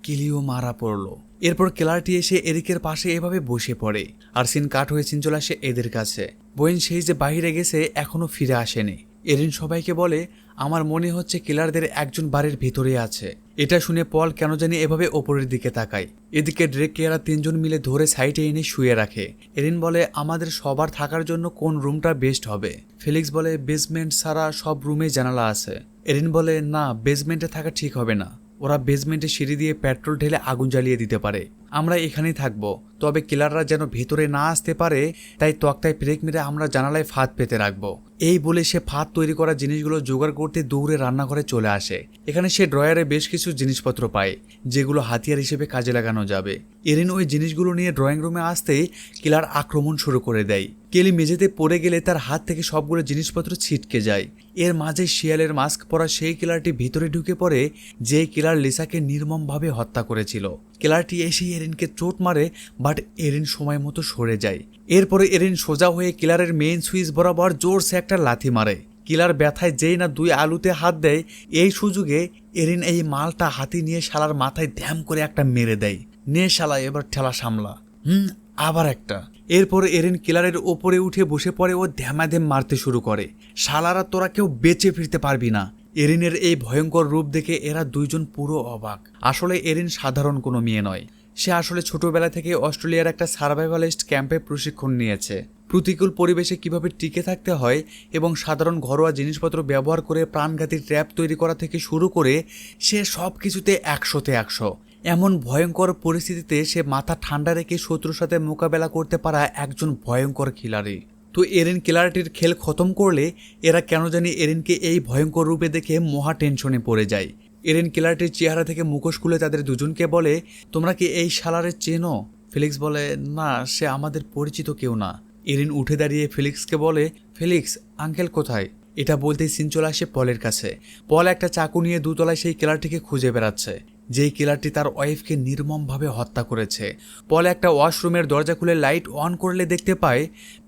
কেলিও মারা পড়লো। এরপর কিলারটি এসে এরিকের পাশে এভাবে বসে পড়ে, আর সিন কাট হয়ে চিন চলে আসে এদের কাছে। বোয়েন সেই যে বাইরে গেছে এখনো ফিরে আসেনি। এরিন সবাইকে বলে, আমার মনে হচ্ছে কিলারদের একজন বাড়ির ভিতরে আছে। এটা শুনে পল কেন জানি এভাবে ওপরের দিকে তাকায়। এদিকে ড্রেককে এরা তিনজন মিলে ধরে সাইডে এনে শুয়ে রাখে। এরিন বলে, আমাদের সবার থাকার জন্য কোন রুমটা বেস্ট হবে? ফেলিক্স বলে, বেসমেন্ট ছাড়া সব রুমে জানালা আছে। এরিন বলে, না, বেসমেন্টে থাকা ঠিক হবে না, ওরা বেসমেন্টে সিঁড়ি দিয়ে পেট্রোল ঢেলে আগুন জ্বালিয়ে দিতে পারে। আমরা এখানেই থাকবো, তবে কিলাররা যেন ভেতরে না আসতে পারে, তাই তক্তায় ব্রেক মেরে আমরা জানালায় ফাঁদ পেতে রাখবো। এই বলে সে ফাঁদ তৈরি করা জিনিসগুলো জোগাড় করতে দৌড়ে রান্নাঘরে চলে আসে। এখানে সে ড্রয়ারে বেশ কিছু জিনিসপত্র পায়, যেগুলো হাতিয়ার হিসেবে কাজে লাগানো যাবে। এরিন ওই জিনিসগুলো নিয়ে ড্রয়িং রুমে আসতেই কিলার আক্রমণ শুরু করে দেয়। কেলি মেঝেতে পড়ে গেলে তার হাত থেকে সবগুলো জিনিসপত্র ছিটকে যায়। এর মাঝে শিয়ালের মাস্ক পরা সেই কিলারটি ভিতরে ঢুকে পড়ে, যে কিলার লিসাকে নির্মমভাবে হত্যা করেছিল। কিলারটি এসে এরিনকে চোট মারে, বাট এরিন সময় মতো সরে যায়। এরপরে এরিন সোজা হয়ে কিলারের মেইন সুইচ বরাবর জোরসে একটা লাথি মারে। কিলার ব্যথায় যেই না 2 আলুতে হাত দেয়, এই সুযোগে এরিন এই মালটা হাতি নিয়ে শালার মাথায় ধ্যাম করে একটা মেরে দেয়। নে শালা, এবার ঠেলা সামলা। আবার একটা। এরপর এরিন কিলারের ওপরে উঠে বসে পড়ে ও ধ্যামাধ্যাম মারতে শুরু করে। শালারা তোরা কেউ বেঁচে ফিরতে পারবি না। এরিনের এই ভয়ঙ্কর রূপ দেখে এরা দুইজন পুরো অবাক। আসলে এরিন সাধারণ কোনো মেয়ে নয়, সে আসলে ছোটবেলা থেকে অস্ট্রেলিয়ার একটা সার্ভাইভালিস্ট ক্যাম্পে প্রশিক্ষণ নিয়েছে। প্রতিকূল পরিবেশে কিভাবে টিকে থাকতে হয় এবং সাধারণ ঘরোয়া জিনিসপত্র ব্যবহার করে প্রাণঘাতী ট্র্যাপ তৈরি করা থেকে শুরু করে সে সব কিছুতে 100-তে 100। এমন ভয়ঙ্কর পরিস্থিতিতে সে মাথা ঠান্ডা রেখে শত্রুর সাথে মোকাবেলা করতে পারা একজন ভয়ঙ্কর খিলাড়ি। তো এরিন কিলারটির খেল খতম করলে এরা কেন জানি এরিনকে এই ভয়ঙ্কর রূপে দেখে মহা টেনশনে পড়ে যায়। এরিন কিলারটির চেহারা থেকে মুখোশ খুলে তাদের দুজনকে বলে, তোমরা কি এই শালারে চেনো? ফেলিক্স বলে, না, সে আমাদের পরিচিত কেউ না। এরিন উঠে দাঁড়িয়ে ফেলিক্সকে বলে, ফেলিক্স, আঙ্কেল কোথায়? এটা বলতেই সিন চলে আসে পলের কাছে। পল একটা চাকু নিয়ে দোতলায় সেই কিলারটিকে খুঁজে বেড়াচ্ছে, যেই কিলারটি তার ওয়াইফকে নির্মমভাবে হত্যা করেছে। পল একটা ওয়াশরুমের দরজা খুলে লাইট অন করলে দেখতে পায়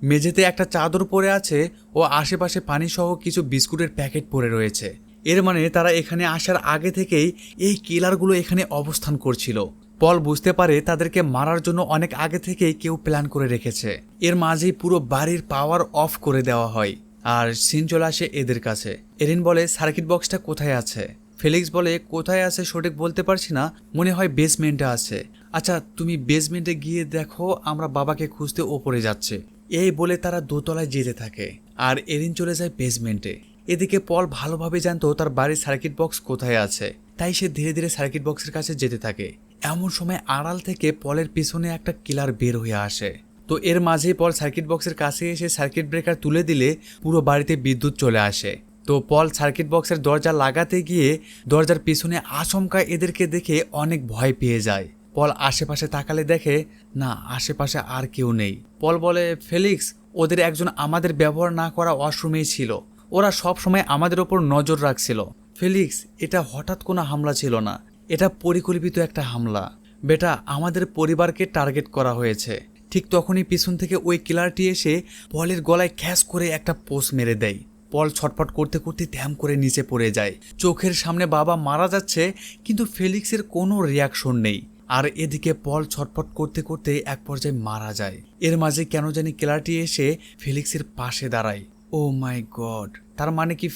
মেঝেতে একটা চাদর পড়ে আছে ও আশেপাশে পানিসহ কিছু বিস্কুটের প্যাকেট পড়ে রয়েছে। এর মানে তারা এখানে আসার আগে থেকেই এই কিলারগুলো এখানে অবস্থান করছিল। পল বুঝতে পারে তাদেরকে মারার জন্য অনেক আগে থেকেই কেউ প্ল্যান করে রেখেছে। এর মাঝেই পুরো বাড়ির পাওয়ার অফ করে দেওয়া হয় আর সিন চলে আসে এদের কাছে। এরিন বলে, সার্কিট বক্সটা কোথায় আছে? ফেলিক্স বলে, কোথায় আছে সঠিক বলতে পারছি না, মনে হয় বেসমেন্টে আছে। আচ্ছা, তুমি বেসমেন্টে গিয়ে দেখো, আমরা বাবাকে খুঁজতে ওপরে যাচ্ছে। এই বলে তারা দোতলায় যেতে থাকে আর এরিন চলে যায় বেসমেন্টে। এদিকে পল ভালোভাবে জানতো তার বাড়ির সার্কিট বক্স কোথায় আছে, তাই সে ধীরে ধীরে সার্কিট বক্সের কাছে যেতে থাকে। এমন সময় আড়াল থেকে পলের পিছনে একটা কিলার বের হয়ে আসে। তো এর মাঝেই পল সার্কিট বক্সের কাছে এসে সার্কিট ব্রেকার তুলে দিলে পুরো বাড়িতে বিদ্যুৎ চলে আসে। তো পল সার্কিট বক্সের দরজা লাগাতে গিয়ে দরজার পিছনে আচমকা এদেরকে দেখে অনেক ভয় পেয়ে যায়। পল আশেপাশে তাকালে দেখে না, আশেপাশে আর কেউ নেই। পল বলে, ফেলিক্স, ওদের একজন আমাদের ব্যবহার না করা ওয়াশরুমেই ছিল। ওরা সব সময় আমাদের ওপর নজর রাখছিল। ফেলিক্স, এটা হঠাৎ কোনো হামলা ছিল না, এটা পরিকল্পিত একটা হামলা। বেটা, আমাদের পরিবারকে টার্গেট করা হয়েছে। ঠিক তখনই পিছন থেকে ওই কিলারটি এসে পলের গলায় খ্যাস করে একটা পোস্ট মেরে দেয়। পল ছটফট করতে করতে ধ্যাম করে নিচে পড়ে যায়। চোখের সামনে বাবা মারা যাচ্ছে, কিন্তু ফেলিক্সের কোনো রিয়াকশন নেই। আর এদিকে পল ছটফট করতে করতে এক পর্যায়ে মারা যায়। এর মাঝে কেন জানি কিলারটি এসে ফেলিক্সের পাশে দাঁড়ায়। ও মাই গড, তার মানে কি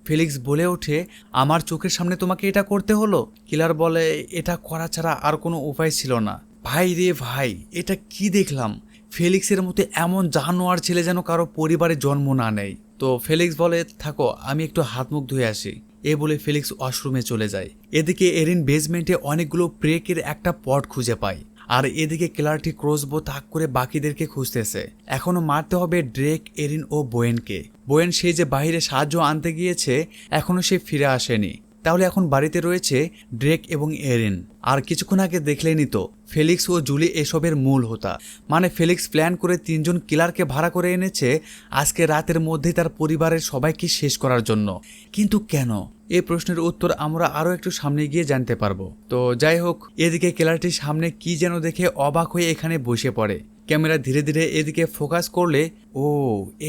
ফেলিক্স বলে ওঠে, আমার চোখের সামনে তোমাকে এটা করতে হলো? কিলার বলে, এটা করা ছাড়া আর কোনো উপায় ছিল না। ভাই রে ভাই, এটা কি দেখলাম? ফেলিক্সের মতো এমন জানোয়ার ছেলে যেন কারো পরিবারে জন্ম না নেয়। তো ফেলিক্স বলে, থাকো, আমি একটু হাত মুখ ধুয়ে আসি। এ বলে ফেলিক্স ওয়াশরুমে চলে যায়। এদিকে এরিন বেসমেন্টে অনেকগুলো প্রেকের একটা পট খুঁজে পায় আর এদিকে কিলারটি ক্রসবো তাক করে বাকিদেরকে খুঁজতেছে। এখনো মারতে হবে ড্রেক, এরিন ও বোয়েনকে। বোয়েন সে যে বাইরে সাহায্য আনতে গিয়েছে, এখনো সে ফিরে আসেনি। তাহলে এখন বাড়িতে রয়েছে ড্রেক এবং এরিন। আর কিছুক্ষণ আগে দেখলেনি তো, ফেলিক্স ও জুলি এসবের মূল হোতা। মানে ফেলিক্স প্ল্যান করে 3 জন কিলারকে ভাড়া করে এনেছে আজকে রাতের মধ্যেই তার পরিবারের সবাইকে শেষ করার জন্য। কিন্তু কেন? এই প্রশ্নের উত্তর আমরা আরও একটু সামনে গিয়ে জানতে পারবো। তো যাই হোক, এদিকে কিলারটির সামনে কি যেন দেখে অবাক হয়ে এখানে বসে পড়ে। ক্যামেরা ধীরে ধীরে এদিকে ফোকাস করলে, ও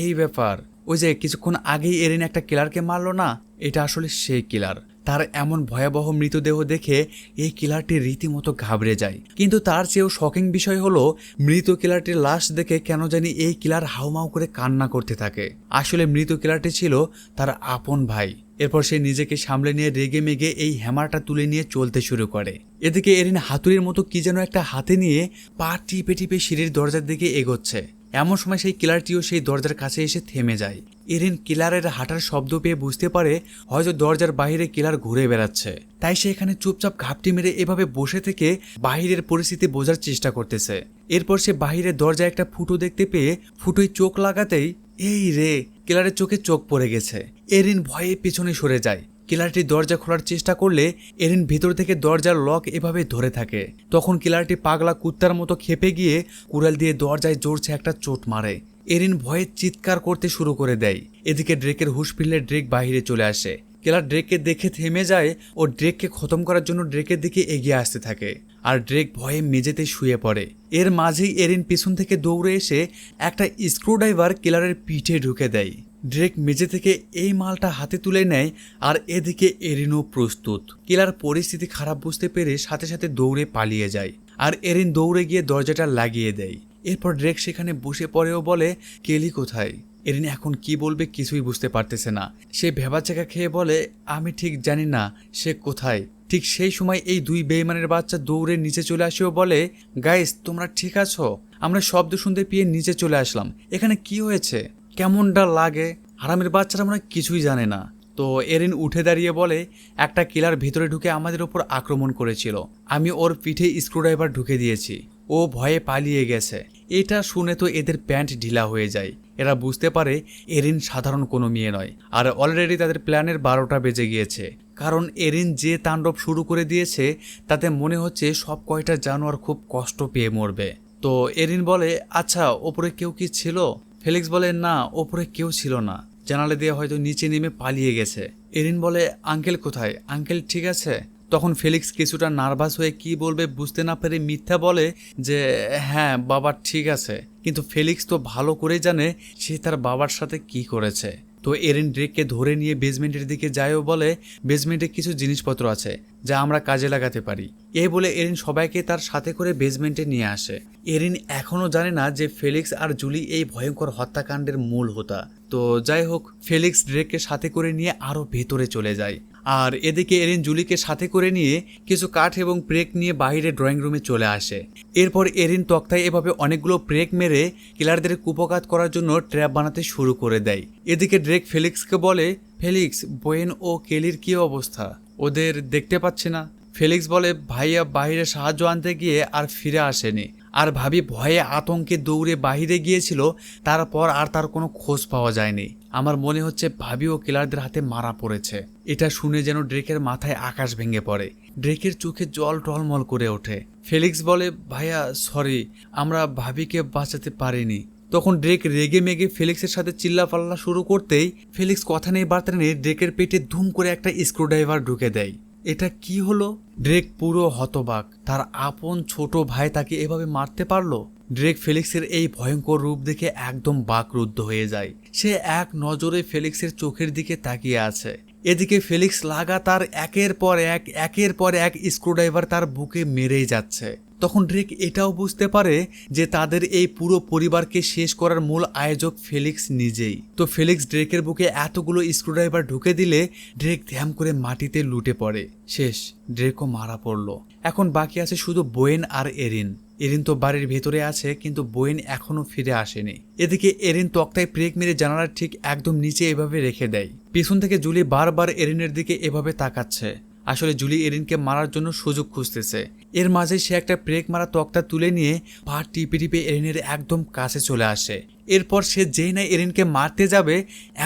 এই ব্যাপার, ওই যে কিছুক্ষণ আগেই এরিন একটা কিলারকে মারলো না, এটা আসলে সেই কিলার। তার এমন ভয়াবহ মৃতদেহ দেখে এই কিলারটি রীতিমতো ঘাবড়ে যায়। কিন্তু তার চেয়েও শকিং বিষয় হলো, মৃত কিলারটির লাশ দেখে কেন জানি এই কিলার হাউমাউ করে কান্না করতে থাকে। আসলে মৃত কিলারটি ছিল তার আপন ভাই। এরপর সে নিজেকে সামলে নিয়ে রেগে মেগে এই হ্যামারটা তুলে নিয়ে চলতে শুরু করে। এদিকে এরিন হাতুড়ির মতো কি যেন একটা হাতে নিয়ে পা টিপে টিপে সিঁড়ির দরজার দিকে এগোচ্ছে। এমন সময় সেই কিলারটিও সেই দরজার কাছে এসে থেমে যায়। এরিন কিলারের হাঁটার শব্দ পেয়ে বুঝতে পারে হয়তো দরজার বাইরে কিলার ঘুরে বেড়াচ্ছে। তাই সে এখানে চুপচাপ ঘাপটি মেরে এভাবে বসে থেকে বাহিরের পরিস্থিতি বোঝার চেষ্টা করতেছে। এরপর সে বাহিরের দরজায় একটা ফুটো দেখতে পেয়ে ফুটোয় চোখ লাগাতেই, এই রে, কিলারের চোখে চোখ পড়ে গেছে। এরিন ভয়ে পেছনে সরে যায়। কিলারটি দরজা খোলার চেষ্টা করলে এরিন ভেতর থেকে দরজার লক এভাবে ধরে থাকে। তখন কিলারটি পাগলা কুত্তার মতো খেপে গিয়ে কুড়াল দিয়ে দরজায় জোরছে একটা চোট মারে। এরিন ভয়ে চিৎকার করতে শুরু করে দেয়। এদিকে ড্রেকের হুঁশ ফিরলে ড্রেক বাইরে চলে আসে। কিলার ড্রেককে দেখে থেমে যায় ও ড্রেককে খতম করার জন্য ড্রেকের দিকে এগিয়ে আসতে থাকে। আর ড্রেক ভয়ে মেঝেতে শুয়ে পড়ে। এর মাঝেই এরিন পিছন থেকে দৌড়ে এসে একটা স্ক্রুড্রাইভার কিলারের পিঠে ঢুকে দেয়। ড্রেক মেঝে থেকে এই মালটা হাতে তুলে নেয় আর এদিকে এরিনও প্রস্তুত। কিলার পরিস্থিতি খারাপ বুঝতে পেরে সাথে সাথে দৌড়ে পালিয়ে যায় আর এরিন দৌড়ে গিয়ে দরজাটা লাগিয়ে দেয়। এরপর ড্রেক সেখানে বসে পড়েও বলে, কেলি কোথায়? এরিন এখন কি বলবে কিছুই বুঝতে পারতেছে না। সে ভেবাচাকা খেয়ে বলে, আমি ঠিক জানি না সে কোথায়। ঠিক সেই সময় এই দুই বেইমানের বাচ্চা দৌড়ে নিচে চলে আসেও বলে, গাইস তোমরা ঠিক আছো? আমরা শব্দ শুনতে পেয়ে নিচে চলে আসলাম। এখানে কি হয়েছে? কেমনটা লাগে? হারামের বাচ্চারা মনে হয় কিছুই জানে না। তো এরিন উঠে দাঁড়িয়ে বলে, একটা কিলার ভেতরে ঢুকে আমাদের ওপর আক্রমণ করেছিল। আমি ওর পিঠে স্ক্রুড্রাইভার ঢুকে দিয়েছি। ও ভয়ে পালিয়ে গেছে। এটা শুনে তো এদের প্যান্ট ঢিলা হয়ে যায়। এরা বুঝতে পারে এরিন সাধারণ কোনো মেয়ে নয়। আর অলরেডি তাদের প্ল্যানের 12টা বেজে গিয়েছে। কারণ এরিন যে তাণ্ডব শুরু করে দিয়েছে তাতে মনে হচ্ছে সব কয়টা জানোয়ার খুব কষ্ট পেয়ে মরবে। তো এরিন বলে, আচ্ছা ওপরে কেউ কি ছিল? ফেলিক্স বলে, না ওপরে কেউ ছিল না, জানালা দিয়ে হয়তো নিচে নেমে পালিয়ে গেছে। এরিন বলে, আঙ্কেল কোথায়? আঙ্কেল ঠিক আছে? তখন ফেলিক্স কিছুটা নার্ভাস হয়ে কি বলবে বুঝতে না পেরে মিথ্যা বলে যে হ্যাঁ বাবা ঠিক আছে। কিন্তু ফেলিক্স তো ভালো করে জানে সে তার বাবার সাথে কি করেছে। তো এরিন ড্রেককে ধরে নিয়ে বেসমেন্টের দিকে যায়ও বলে, বেসমেন্টে কিছু জিনিসপত্র আছে যা আমরা কাজে লাগাতে পারি। এই বলে এরিন সবাইকে তার সাথে করে বেসমেন্টে নিয়ে আসে। এরিন এখনও জানে না যে ফেলিক্স আর জুলি এই ভয়ঙ্কর হত্যাকাণ্ডের মূল হোতা। তো যাই হোক, ফেলিক্স ড্রেককে সাথে করে নিয়ে আরও ভেতরে চলে যায়। আর এদিকে এরিন জুলিকে সাথে করে নিয়ে কিছু কাঠ এবং প্রেক নিয়ে বাইরে ড্রয়িং রুমে চলে আসে। এরপর এরিন তক্তায় এভাবে অনেকগুলো প্রেক মেরে কিলারদের কুপঘাত করার জন্য ট্র্যাপ বানাতে শুরু করে দেয়। এদিকে ড্রেক ফেলিক্সকে বলে, ফেলিক্স বোয়েন ও কেলির কি অবস্থা? ওদের দেখতে পাচ্ছি না। ফেলিক্স বলে, ভাইয়া বাইরে সাহায্য আনতে গিয়ে আর ফিরে আসেনি। আর ভাবি ভয়ে আতঙ্কে দৌড়ে বাইরে গিয়েছিল, তারপর আর তার কোনো খোঁজ পাওয়া যায়নি। আমার মনে হচ্ছে ভাবি ও কিলারদের হাতে মারা পড়েছে। এটা শুনে যেন ড্রেকের মাথায় আকাশ ভেঙে পড়ে। ড্রেকের চোখে জল টলমল করে ওঠে। ফেলিক্স বলে, ভাইয়া সরি, আমরা ভাবিকে বাঁচাতে পারিনি। তখন ড্রেক রেগে মেগে ফেলিক্সের সাথে চিল্লাপাল্লা শুরু করতেই ফেলিক্স কথা নেই বার্তা নেই ড্রেকের পেটে ধুম করে একটা স্ক্রুড্রাইভার ঢুকে দেয়। এটা কি হলো? ড্রেক পুরো হতবাক। তার আপন ছোট ভাই তাকে এভাবে মারতে পারলো? ড্রেক ফেলিক্সের এই ভয়ঙ্কর রূপ দেখে একদম বাকরুদ্ধ হয়ে যায়। সে এক নজরে ফেলিক্সের চোখের দিকে তাকিয়ে আছে। এদিকে ফেলিক্স লাগাতার একের পর এক স্ক্রুড্রাইভার তার বুকে মেরেই যাচ্ছে। তখন ড্রেক এটাও বুঝতে পারে যে তাদের এই পুরো পরিবারকে শেষ করার মূল আয়োজক ফেলিক্স নিজেই। তো ফেলিক্স ড্রেকের বুকে এতগুলো স্ক্রুড্রাইভার ঢুকে দিলে ড্রেক ধ্যাম করে মাটিতে লুটে পড়ে। শেষ, ড্রেকও মারা পড়ল। এখন বাকি আছে শুধু বোয়েন আর এরিন। এরিন তো বাড়ির ভেতরে আছে, কিন্তু বোয়েন এখনো ফিরে আসেনি। এদিকে এরিন তক্তায় প্রেক মেরে জানালার ঠিক একদম নিচে এভাবে রেখে দেয়। পিছন থেকে জুলি বারবার এরিনের দিকে এভাবে তাকাচ্ছে। আসলে জুলি এরিনকে মারার জন্য সুযোগ খুঁজতেছে। এর মাঝে সে একটা ব্রেক মারা তক্তা তুলে নিয়ে পা টিপে টিপে এরিনের একদম কাছে চলে আসে। এরপর সে যেই না এরিনকে মারতে যাবে,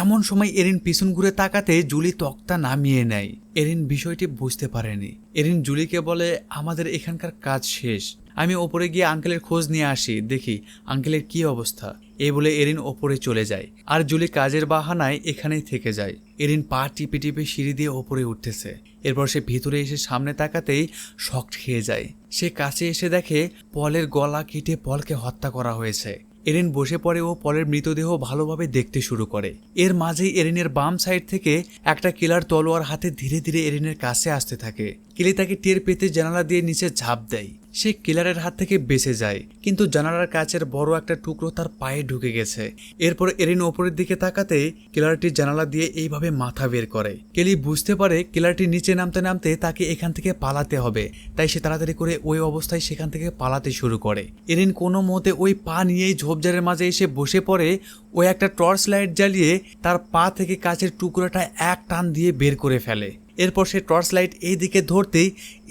এমন সময় এরিন পিছন ঘুরে তাকাতে জুলি তক্তা নামিয়ে নেয়। এরিন বিষয়টি বুঝতে পারেনি। এরিন জুলিকে বলে, আমাদের এখানকার কাজ শেষ, আমি ওপরে গিয়ে আঙ্কেলের খোঁজ নিয়ে আসি, দেখি আঙ্কেলের কি অবস্থা। এই বলে এরিন ওপরে চলে যায় আর জুলি কাজের বাহানায় এখানেই থেকে যায়। এরিন পা টিপে টিপে সিঁড়ি দিয়ে ওপরে উঠতেছে। এরপর সে ভিতরে এসে সামনে তাকাতেই শক খেয়ে যায়। সে কাছে এসে দেখে পলের গলা কেটে পলকে হত্যা করা হয়েছে। এরিন বসে পড়ে ও পলের মৃতদেহ ভালোভাবে দেখতে শুরু করে। এর মাঝেই এরিনের বাম সাইড থেকে একটা কিলার তলোয়ার হাতে ধীরে ধীরে এরিনের কাছে আসতে থাকে। কিলি তাকে টের পেতে জানালা দিয়ে নিচে ঝাঁপ দেয়। সে কিলারের হাত থেকে বেঁচে যায়, কিন্তু জানালার কাচের বড় একটা টুকরো তার পায়ে ঢুকে গেছে। এরপর এরিন ওপরের দিকে তাকাতে কিলারটি জানালা দিয়ে এইভাবে মাথা বের করে। কেলি বুঝতে পারে কিলারটি নিচে নামতে নামতে তাকে এখান থেকে পালাতে হবে, তাই সে তাড়াতাড়ি করে ওই অবস্থায় সেখান থেকে পালাতে শুরু করে। এরিন কোনো মতে ওই পা নিয়েই ঝোপঝাড়ের মাঝে এসে বসে পড়ে। ওই একটা টর্চ লাইট জ্বালিয়ে তার পা থেকে কাচের টুকরোটা এক টান দিয়ে বের করে ফেলে। এরপর সে টর্চ লাইট এই দিকে ধরতেই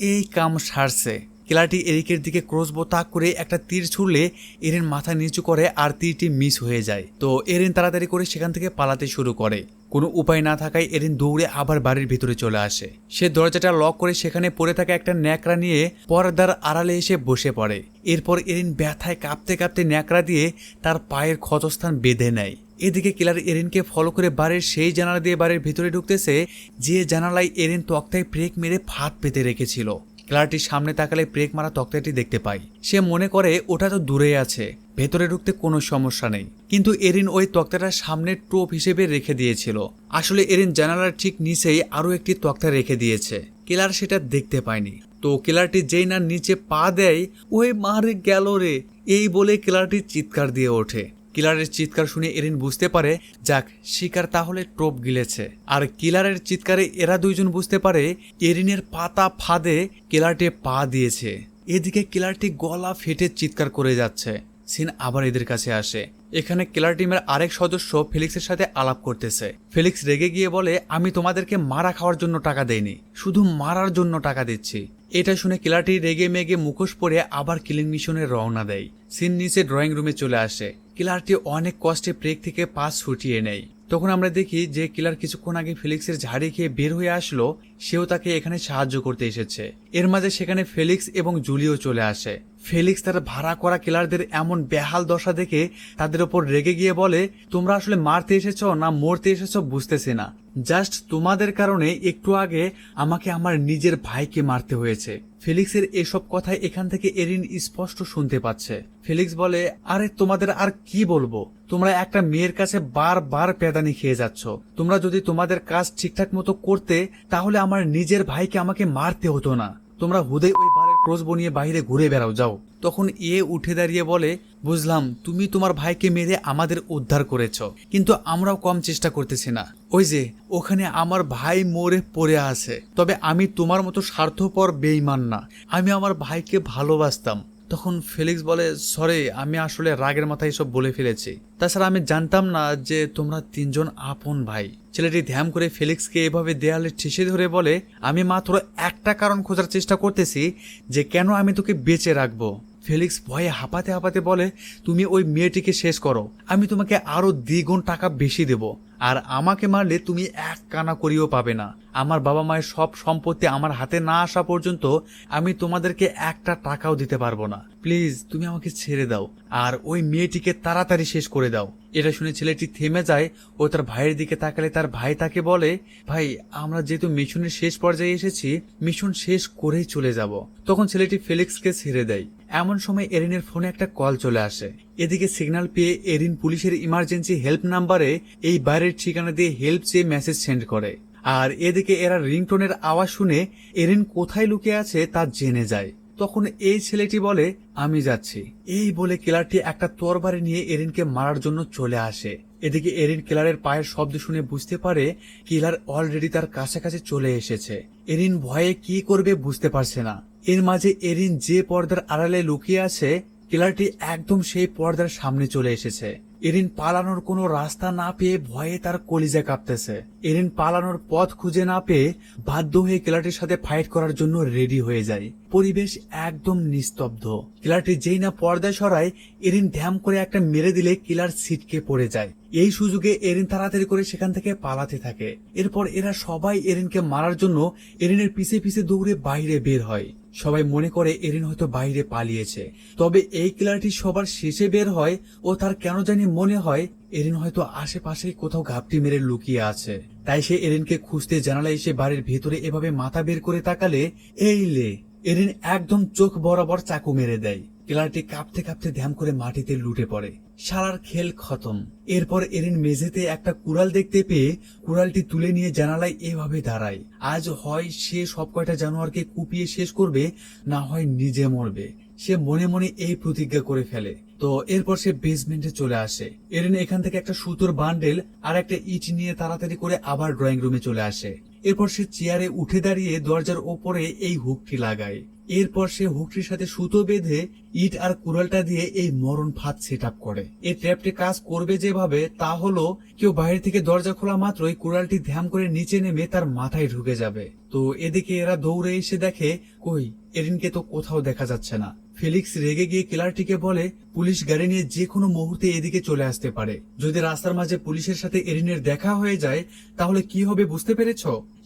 এই কাম সারছে। কিলারটি এরিকের দিকে ক্রসবো তাক করে একটা তীর ছুড়লে এরিন মাথা নিচু করে আর তীরটি মিস হয়ে যায়। তো এরিন তাড়াতাড়ি করে সেখান থেকে পালাতে শুরু করে। কোনো উপায় না থাকায় এরিন দৌড়ে আবার বাড়ির ভিতরে চলে আসে। সে দরজাটা লক করে সেখানে পড়ে থাকা একটা ন্যাকড়া নিয়ে পর্দার আড়ালে এসে বসে পড়ে। এরপর এরিন ব্যথায় কাঁপতে কাঁপতে ন্যাকড়া দিয়ে তার পায়ের ক্ষতস্থান বেঁধে নেয়। এদিকে কিলার এরিনকে ফলো করে বাড়ির সেই জানালা দিয়ে বাড়ির ভিতরে ঢুকতেছে, যে জানালায় এরিন তক্তায় ব্রেক মেরে ফাঁদ পেতে রেখেছিল। কিলারটির সামনে তাকালে ব্রেক মারা তক্তাটি দেখতে পায়। সে মনে করে ওটা তো দূরেই আছে, ভেতরে ঢুকতে কোনো সমস্যা নেই। কিন্তু এরিন ওই তক্তাটার সামনে টোপ হিসেবে রেখে দিয়েছিল। আসলে এরিন জানালার ঠিক নিচেই আরো একটি তক্তা রেখে দিয়েছে, কিলার সেটা দেখতে পায়নি। তো কিলারটি যেই না নিচে পা দেয়, ওই মারে গেল রে, এই বলে কিলারটি চিৎকার দিয়ে ওঠে। কিলারের চিৎকার শুনে এরিন বুঝতে পারে যাক, শিকার তাহলে টোপ গিলেছে। আর কিলারের চিৎকারে এরা দুইজন বুঝতে পারে এরিনের পাতা ফাঁদে কিলারটি পা দিয়েছে। এদিকে কিলারটি গলা ফেটে চিৎকার করে যাচ্ছে। সিন আবার এদের কাছে আসে। এখানে কিলার টিমের আরেক সদস্য ফেলিক্সের সাথে আলাপ করতেছে। ফেলিক্স রেগে গিয়ে বলে, আমি তোমাদেরকে মারা খাওয়ার জন্য টাকা দেইনি, শুধু মারার জন্য টাকা দিচ্ছি। এটা শুনে কিলারটি রেগে মেগে মুখোশ পরে আবার কিলিং মিশনে রওনা দেয়। সিন নিচে ড্রয়িং রুমে চলে আসে। কিলারটি অনেক কষ্টে ব্রেক থেকে পা ছুটিয়ে নেয়। তখন আমরা দেখি যে কিলার কিছুক্ষণ আগে ফেলিক্সের ঝাড়ি খেয়ে বের হয়ে আসলো, সেও তাকে এখানে সাহায্য করতে এসেছে। এর মাঝে সেখানে ফেলিক্স এবং জুলিও চলে আসে। ফেলিক্স তার ভাড়া করা কিলারদের এমন বেহাল দশা দেখে তাদের ওপর রেগে গিয়ে বলে, তোমরা আসলে মারতে এসেছো না মরতে এসেছো বুঝতেছি না, জাস্ট তোমাদের কারণে একটু আগে আমাকে আমার নিজের ভাইকে মারতে হয়েছে। ফেলিক্সের এসব কথাই এখান থেকে এরিন স্পষ্ট শুনতে পাচ্ছে। ফেলিক্স বলে, আরে তোমাদের আর কি বলবো, তোমরা একটা মেয়ের কাছে বারবার পেদানি খেয়ে যাচ্ছ। তোমরা যদি তোমাদের কাজ ঠিকঠাক মতো করতে তাহলে আমার নিজের ভাইকে আমাকে মারতে হতো না। তোমরা হুদেই ওই বারের ক্রোজ বনিয়ে বাইরে ঘুরে বেড়াও যাও। তখন উঠে দাঁড়িয়ে বলে, বুঝলাম তুমি তোমার ভাইকে মেরে আমাদের উদ্ধার করেছ, কিন্তু আমরাও কম চেষ্টা করতেছি না। ওই যে ওখানে আমার ভাই মরে পড়ে আছে, তবে আমি তোমার মতো স্বার্থপর বেঈমান না, আমি আমার ভাইকে ভালোবাসতাম। তখন ফেলিক্স বলে, সরি, আমি আসলে রাগের মাথায় এসব বলে ফেলেছি। তাছাড়া আমি জানতাম না যে তোমরা তিনজন আপন ভাই। ছেলেটি ধ্যান করে ফেলিক্সকে এভাবে দেয়ালে ঠেসে ধরে বলে, আমি মাত্র একটা কারণ খোঁজার চেষ্টা করতেছি যে কেন আমি তোকে বেঁচে রাখবো। ফেলিক্স ভয়ে হাঁপাতে হাঁপাতে বলে, তুমি ওই মেয়েটিকে শেষ করো, আমি তোমাকে আরো 2 গুণ টাকা বেশি দেব। আর আমাকে মারলে তুমি এক কানা করিও পাবে না। আমার বাবা মায়ের সব সম্পত্তি আমার হাতে না আসা পর্যন্ত আমি তোমাদেরকে একটা টাকাও দিতে পারবো না। প্লিজ তুমি আমাকে ছেড়ে দাও আর ওই মেয়েটিকে তাড়াতাড়ি শেষ করে দাও। এটা শুনে ছেলেটি থেমে যায় ও তার ভাইয়ের দিকে তাকালে তার ভাই তাকে বলে, ভাই আমরা যেহেতু মিশনের শেষ পর্যায়ে এসেছি, মিশন শেষ করেই চলে যাব। তখন ছেলেটি ফেলিক্সকে ছেড়ে দেয়। এমন সময় এরিনের ফোনে একটা কল চলে আসে। এদিকে সিগন্যাল পেয়ে এরিন পুলিশের ইমার্জেন্সি হেল্প নাম্বারে এই বাইরের ঠিকানা দিয়ে হেল্প চেয়ে মেসেজ সেন্ড করে। আর এদিকে এরা রিংটোনের আওয়াজ শুনে এরিন কোথায় লুকিয়ে আছে তা জেনে যায়। তখন এই ছেলেটি বলে, আমি যাচ্ছি। এই বলে কিলারটি একটা তরবারি নিয়ে এরিনকে মারার জন্য চলে আসে। এদিকে এরিন কিলারের পায়ের শব্দ শুনে বুঝতে পারে কিলার অলরেডি তার কাছাকাছি চলে এসেছে। এরিন ভয়ে কি করবে বুঝতে পারছে না। এর মাঝে এরিন যে পর্দার আড়ালে লুকিয়ে আছে, কিলারটি একদম সেই পর্দার সামনে চলে এসেছে। এরিন পালানোর কোনো রাস্তা না পেয়ে ভয়ে তার কলিজা কাঁপতেছে। এরিন পালানোর পথ খুঁজে না পেয়ে বাধ্য হয়ে কিলারটির সাথে ফাইট করার জন্য রেডি হয়ে যায়। পরিবেশ একদম নিস্তব্ধ। কিলারটি যেই না পর্দা সরায়, এরিন ধ্যাম করে একটা মেরে দিলে কিলার ছিটকে পড়ে যায়। এই সুযোগে এরিন তাড়াতাড়ি করে সেখান থেকে পালাতে থাকে। এরপর এরা সবাই এরিনকে মারার জন্য এরিনের পিছে পিছে দৌড়ে বাইরে বের হয়। সবাই মনে করে এরিন হয়তো বাইরে পালিয়েছে, তবে এই কিলারটি সবার শেষে বের হয় ও তার কেন জানি মনে হয় এরিন হয়তো আশেপাশে কোথাও ঘাপটি মেরে লুকিয়ে আছে। তাই সে এরিনকে খুঁজতে জানালায় এসে বাড়ির ভেতরে এভাবে মাথা বের করে তাকালে এই লে এরিন একদম চোখ বরাবর চাকু মেরে দেয়। কিলারটি কাঁপতে কাঁপতে ধ্যাম করে মাটিতে লুটে পড়ে। শালার খেল খতম। এরপর এরিন মেঝেতে একটা কুড়াল দেখতে পেয়ে কুড়ালটি তুলে নিয়ে জানালায় এভাবে দাঁড়ায়। আজ হয় সে সব কয়টা জানোয়ারকে কুপিয়ে শেষ করবে, না হয় নিজে মরবে। সে মনে মনে এই প্রতিজ্ঞা করে ফেলে। তো এরপর সে বেসমেন্টে চলে আসে। এরিন এখান থেকে একটা সুতোর বান্ডেল আর একটা ইট নিয়ে তাড়াতাড়ি করে আবার ড্রয়িং রুমে চলে আসে। এরপর সে চেয়ারে উঠে দাঁড়িয়ে দরজার ওপরে এই হুকটি লাগায়। এরপর সে হুকটির সাথে সুতো বেঁধে ইট আর কুড়ালটা দিয়ে এই মরণ ফাঁদ সেট আপ করে। এই ট্র্যাপটি কাজ করবে যেভাবে, তা হলো কেউ বাইরে থেকে দরজা খোলা মাত্রই কুড়ালটি ধ্যাম করে নিচে নেমে তার মাথায় ঢুকে যাবে। তো এদিকে এরা দৌড়ে এসে দেখে কই এরিনকে তো কোথাও দেখা যাচ্ছে না। ফেলিক্স রেগে গিয়ে কিলারটিকে বলে, পুলিশ গাড়ি নিয়ে যে কোনো মুহূর্তে এদিকে চলে আসতে পারে। যদি রাস্তার মাঝে পুলিশের সাথে এরিনের দেখা হয়ে যায় তাহলে কি হবে বুঝতে পেরেছ?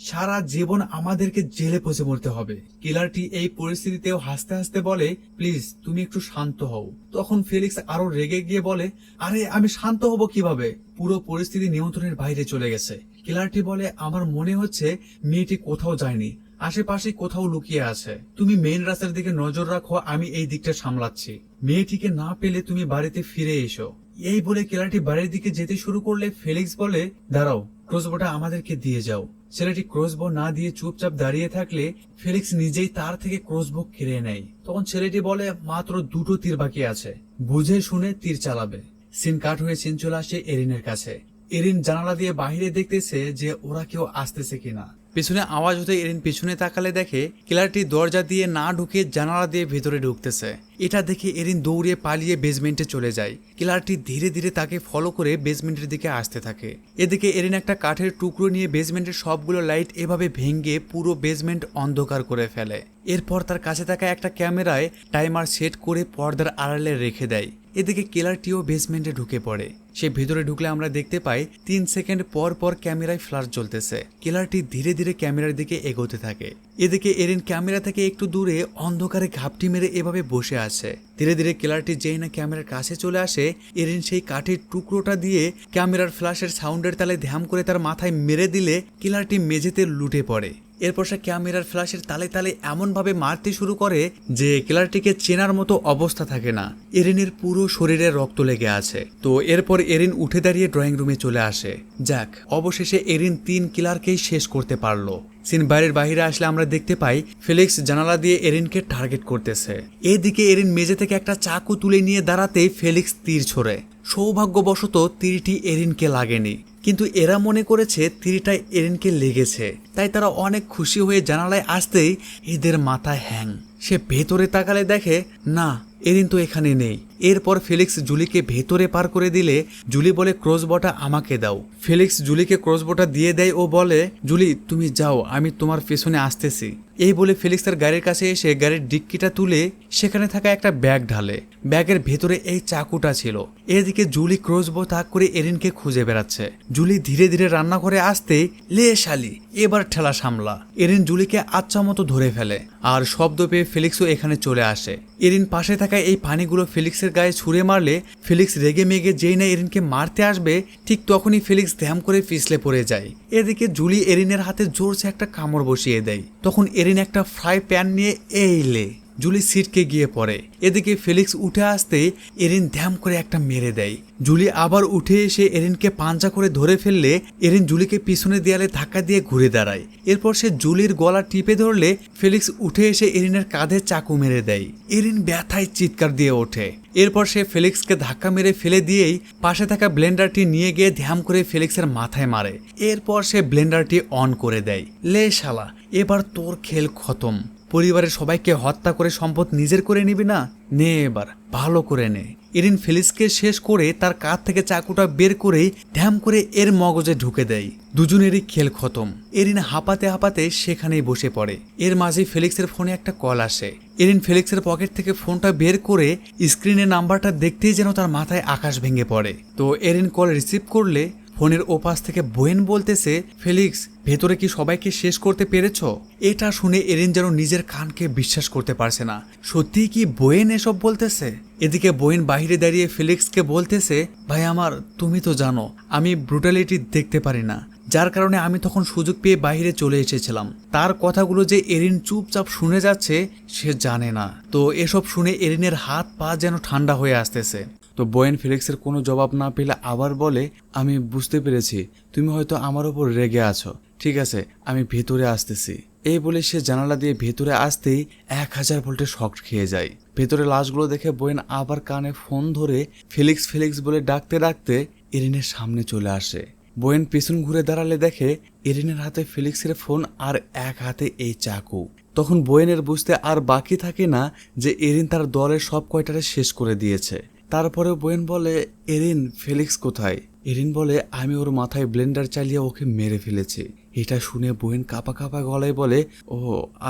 সারা জীবন আমাদেরকে জেলে পচে মরতে হবে। কিলারটি এই পরিস্থিতিতেও হাসতে হাসতে বলে, প্লিজ তুমি একটু শান্ত হও। তখন ফেলিক্স আরো রেগে গিয়ে বলে, আরে আমি শান্ত হব কিভাবে? পুরো পরিস্থিতি নিয়ন্ত্রণের বাইরে চলে গেছে। কিলারটি বলে, আমার মনে হচ্ছে মেয়েটি কোথাও যায়নি, আশেপাশে কোথাও লুকিয়ে আছে। তুমি মেইন রাস্তার দিকে নজর রাখো, আমি এই দিকটা সামলাচ্ছি। মেয়েটিকে না পেলে তুমি বাড়িতে ফিরে এসো। এই বলে কিলারটি বাড়ির দিকে যেতে শুরু করলে ফেলিক্স বলে, দাঁড়াও, ক্রসবোটা আমাদেরকে দিয়ে যাও। ছেলেটি ক্রসবো না দিয়ে চুপচাপ দাঁড়িয়ে থাকলে ফেলিক্স নিজেই তার থেকে ক্রসবো কেড়ে নেয়। তখন ছেলেটি বলে, মাত্র 2টো তীর বাকি আছে, বুঝে শুনে তীর চালাবে। সিন কাট হয়ে সিন চলে আসে এরিনের কাছে। এরিন জানালা দিয়ে বাহিরে দেখতেছে যে ওরা কেউ আসতেছে কিনা। পিছনে আওয়াজ হতে এরিন পিছনে তাকালে দেখে কিলারটি দরজা দিয়ে না ঢুকে জানালা দিয়ে ভেতরে ঢুকতেছে। এটা দেখে এরিন দৌড়ে পালিয়ে বেসমেন্টে চলে যায়। কিলারটি ধীরে ধীরে তাকে ফলো করে বেসমেন্টের দিকে আসতে থাকে। এদিকে এরিন একটা কাঠের টুকরো নিয়ে বেসমেন্টের সবগুলো লাইট এভাবে ভেঙে পুরো বেসমেন্ট অন্ধকার করে ফেলে। এরপর তার কাছে থাকা একটা ক্যামেরায় টাইমার সেট করে পর্দার আড়ালে রেখে দেয়। এদিকে কিলারটিও বেসমেন্টে ঢুকে পড়ে। সে ভেতরে ঢুকলে আমরা দেখতে পাই 3 সেকেন্ড পর পর ক্যামেরায় ফ্ল্যাশ জ্বলতেছে। কিলারটি ধীরে ধীরে ক্যামেরার দিকে এগোতে থাকে। এদিকে এরিন ক্যামেরা থেকে একটু দূরে অন্ধকারে ঘাপটি মেরে এভাবে বসে আছে। ধীরে ধীরে কিলারটি যেই না ক্যামেরার কাছে চলে আসে, এরিন সেই কাঠের টুকরোটা দিয়ে ক্যামেরার ফ্ল্যাশের সাউন্ডের তালে ধ্যাম করে তার মাথায় মেরে দিলে কিলারটি মেঝেতে লুটে পড়ে। এরপর সে ক্যামেরার ফ্ল্যাশের তালে তালে এমন ভাবে মারতে শুরু করে যে কিলারটিকে চেনার মতো অবস্থা থাকে না। এরিনের পুরো শরীরে রক্ত লেগে আছে। তো এরপর এরিন উঠে দাঁড়িয়ে ড্রয়িং রুমে চলে আসে। যাক, অবশেষে এরিন 3 কিলারকেই শেষ করতে পারলো। সিন বাইরের বাইরে আসলে আমরা দেখতে পাই ফেলিক্স জানালা দিয়ে এরিনকে টার্গেট করতেছে। এদিকে এরিন মেঝে থেকে একটা চাকু তুলে নিয়ে দাঁড়াতেই ফেলিক্স তীর ছোড়ে। সৌভাগ্যবশত তীরটি এরিনকে লাগেনি, কিন্তু এরা মনে করেছে তীরটা এরিনকে লেগেছে। তাই তারা অনেক খুশি হয়ে জানালায় আসতেই এদের মাথায় হ্যাং। সে ভেতরে তাকালে দেখে না, এরিন তো এখানে নেই। এরপর ফেলিক্স জুলিকে ভেতরে পার করে দিলে জুলি বলে, ক্রসবোটা আমাকে দাও। ফেলিক্স জুলিকে ক্রসবোটা দিয়ে দেয় ও বলে, জুলি তুমি যাও, আমি তোমার পেছনে আসতেছি। এই বলে ফেলিক্স তার গাড়ির কাছে এসে গাড়ির ডিক্কিটা তুলে সেখানে থাকা একটা ব্যাগ ঢালে। ব্যাগের ভেতরে এই চাকুটা ছিল। এদিকে জুলি ক্রসবো তাক করে এরিনকে খুঁজে বেড়াচ্ছে। জুলি ধীরে ধীরে রান্নাঘরে আসতে, লে শালি এবার ঠেলা সামলা। এরিন জুলিকে আচ্ছা মতো ধরে ফেলে আর শব্দ পেয়ে ফেলিক্সও এখানে চলে আসে। এরিন পাশে থাকা এই পানিগুলো ফেলিক্সের গায়ে ছুঁড়ে মারলে ফেলিক্স রেগে মেগে যেই না এরিনকে মারতে আসবে ঠিক তখনই ফেলিক্স ধ্যাম করে ফিসলে পড়ে যায়। এদিকে জুলি এরিনের হাতে জোরসে একটা কামড় বসিয়ে দেয়। তখন এরিন একটা ফ্রাই প্যান নিয়ে এইলে জুলি সিটকে গিয়ে পড়ে। এদিকে ফেলিক্স উঠে আসতে এরিন ধ্যাম করে একটা মেরে দেয়। জুলি আবার উঠে এসে এরিনকে পাঞ্জা করে ধরে ফেললে এরিন জুলিকে পিছনে দেয়ালে ধাক্কা দিয়ে ঘুরে দাঁড়ায়। এরপর সে জুলির গলা টিপে ধরলে ফেলিক্স উঠে এসে এরিনের কাঁধে চাকু মেরে দেয়। এরিন ব্যথায় চিৎকার দিয়ে ওঠে। এরপর সে ফেলিক্সকে ধাক্কা মেরে ফেলে দিয়েই পাশে থাকা ব্লেন্ডারটি নিয়ে গিয়ে ধ্যাম করে ফেলিক্সের মাথায় মারে। এরপর সে ব্লেন্ডারটি অন করে দেয়। লে শালা, এবার তোর খেল খতম। পরিবারের সবাইকে হত্যা করে সম্পদ নিজের করে নিবি না? নে এবার ভালো করে নে। এরিন ফেলিক্সকে শেষ করে তার কাঁধ থেকে চাকুটা বের করেই ধ্যাম করে এর মগজে ঢুকে দেয়। দুজনেরই খেল খতম। এরিন হাঁপাতে হাঁপাতে সেখানেই বসে পড়ে। এর মাঝে ফেলিক্সের ফোনে একটা কল আসে। এরিন ফেলিক্সের পকেট থেকে ফোনটা বের করে স্ক্রিনে নাম্বারটা দেখতেই যেন তার মাথায় আকাশ ভেঙে পড়ে। তো এরিন কল রিসিভ করলে ফোনের ওপাশ থেকে বোয়েন বলতেছে, ফেলিক্স ভেতরে কি সবাইকে শেষ করতে পেরেছ? এটা শুনে এরিন যেন নিজের কানকে বিশ্বাস করতে পারছে না। সত্যিই কি বোয়েন এসব বলতেছে? এদিকে বোয়েন বাহিরে দাঁড়িয়ে ফেলিক্সকে বলতেছে, ভাই আমার, তুমি তো জানো আমি ব্রুটালিটি দেখতে পারি না, যার কারণে আমি তখন সুযোগ পেয়ে বাইরে চলে এসেছিলাম। তার কথাগুলো যে এরিন চুপচাপ শুনে যাচ্ছে সে জানে না। তো এসব শুনে এরিনের হাত পা যেন ঠান্ডা হয়ে আসতেছে। তো বোয়েন ফেলিক্সের কোনো জবাব না পেলে আবার বলে, আমি বুঝতে পেরেছি তুমি হয়তো আমার ওপর রেগে আছো, ঠিক আছে আমি ভেতরে আসতেছি। এই বলে সে জানালা দিয়ে ভেতরে আসতেই 1000 ভোল্টের শক খেয়ে যায়। ভেতরে লাশগুলো দেখে বোয়েন আবার কানে ফোন ধরে ফেলিক্স ফেলিক্স বলে ডাকতে ডাকতে এরিনের সামনে চলে আসে। বোয়েন পিছন ঘুরে দাঁড়ালে দেখে এরিনের হাতে ফেলিক্সের ফোন আর এক হাতে এই চাকু। তখন বোয়েনের বুঝতে আর বাকি থাকে না যে এরিন তার দলের সব কয়টারে শেষ করে দিয়েছে। তারপরে বোয়েন বলে, এরিন ফেলিক্স কোথায়? এরিন বলে, আমি ওর মাথায় ব্লেন্ডার চালিয়ে ওকে মেরে ফেলেছি। এটা শুনে বোয়েন কাঁপা কাঁপা গলায় বলে, ও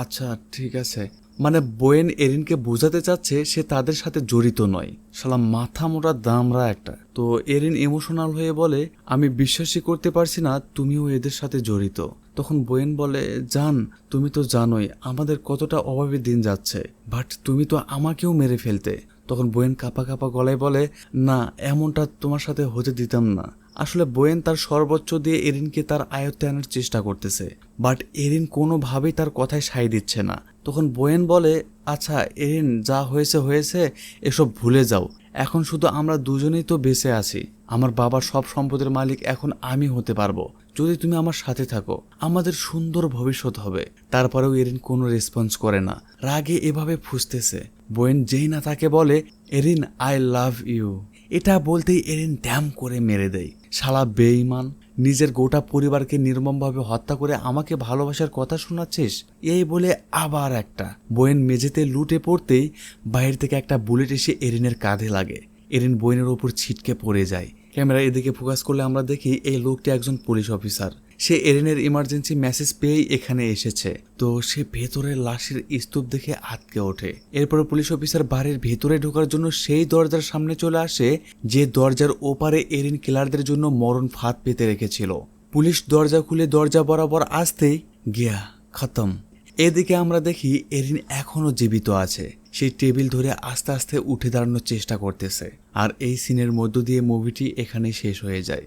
আচ্ছা ঠিক আছে। মানে বোয়েন এরিনকে বোঝাতে চাচ্ছে সে তাদের সাথে জড়িত নয়। শালা মাথা মোটা দামরা একটা। তো এরিন ইমোশনাল হয়ে বলে, আমি বিশ্বাসই করতে পারছি না তুমিও এদের সাথে জড়িত। তখন বোয়েন বলে, জান তুমি তো জানোই আমাদের কতটা অভাবে দিন যাচ্ছে, বাট তুমি তো আমাকেও মেরে ফেলতে। তখন বোয়েন কাঁপা কাঁপা গলায় বলে, না এমনটা তোমার সাথে হতে দিতাম না। আসলে বোয়েন তার সর্বোচ্চ দিয়ে এরিনকে তার আয়ত্তে আনার চেষ্টা করতেছে, বাট এরিন কোনোভাবেই তার কথায় সায় দিচ্ছে না। তখন বোয়েন বলে, আচ্ছা এরিন, যা হয়েছে হয়েছে, এসব ভুলে যাও। এখন শুধু আমরা দুজনেই তো বেঁচে আছি। আমার বাবার সব সম্পদের মালিক এখন আমি হতে পারবো যদি তুমি আমার সাথে থাকো। আমাদের সুন্দর ভবিষ্যৎ হবে। তারপরেও এরিন কোনো রেসপন্স করে না, রাগে এভাবে ফুঁসতেছে। বোয়েন যেই না তাকে বলে, এরিন আই লাভ ইউ। এটা বলতেই এরিন ড্যাম করে মেরে দেয়। শালা বেঈমান, নিজের গোটা পরিবারকে নির্মমভাবে হত্যা করে আমাকে ভালোবাসার কথা শোনাচ্ছিস, এই বলে আবার একটা। বোয়েন মেঝেতে লুটে পড়তেই বাইরে থেকে একটা বুলেট এসে এরিনের কাঁধে লাগে। এরিন বোয়েনের ওপর ছিটকে পড়ে যায়। ক্যামেরা এদিকে ফোকাস করলে আমরা দেখি এই লোকটি একজন পুলিশ অফিসার। সে এরিনের ইমার্জেন্সি মেসেজ পেয়েই এখানে এসেছে। তো সে ভেতরের লাশের স্তূপ দেখে আটকে ওঠে। এরপরে পুলিশ অফিসার বাড়ির ভেতরে ঢোকার জন্য সেই দরজার সামনে চলে আসে যে দরজার ওপারে এরিন কিলারদের জন্য মরণ ফাঁদ পেতে রেখেছিল। পুলিশ দরজা খুলে দরজা বরাবর আসতেই গিয়া খতম। এদিকে আমরা দেখি এরিন এখনো জীবিত আছে। সেই টেবিল ধরে আস্তে আস্তে উঠে দাঁড়ানোর চেষ্টা করতেছে। আর এই সিনের মধ্য দিয়ে মুভিটি এখানে শেষ হয়ে যায়।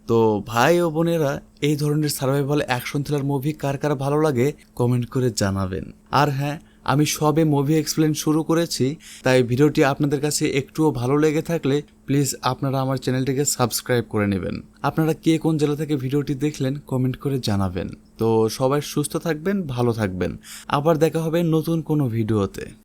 তো ভাই ও বোনেরা, এই ধরনের সার্ভাইভাল অ্যাকশন থ্রিলার মুভি কার কার ভালো লাগে কমেন্ট করে জানাবেন। আর হ্যাঁ, আমি সবে মুভি এক্সপ্লেন শুরু করেছি, তাই ভিডিওটি আপনাদের কাছে একটুও ভালো লেগে থাকলে প্লিজ আপনারা আমার চ্যানেলটিকে সাবস্ক্রাইব করে নেবেন। আপনারা কে কোন জেলা থেকে ভিডিওটি দেখলেন কমেন্ট করে জানাবেন। তো সবাই সুস্থ থাকবেন, ভালো থাকবেন। আবার দেখা হবে নতুন কোনো ভিডিওতে।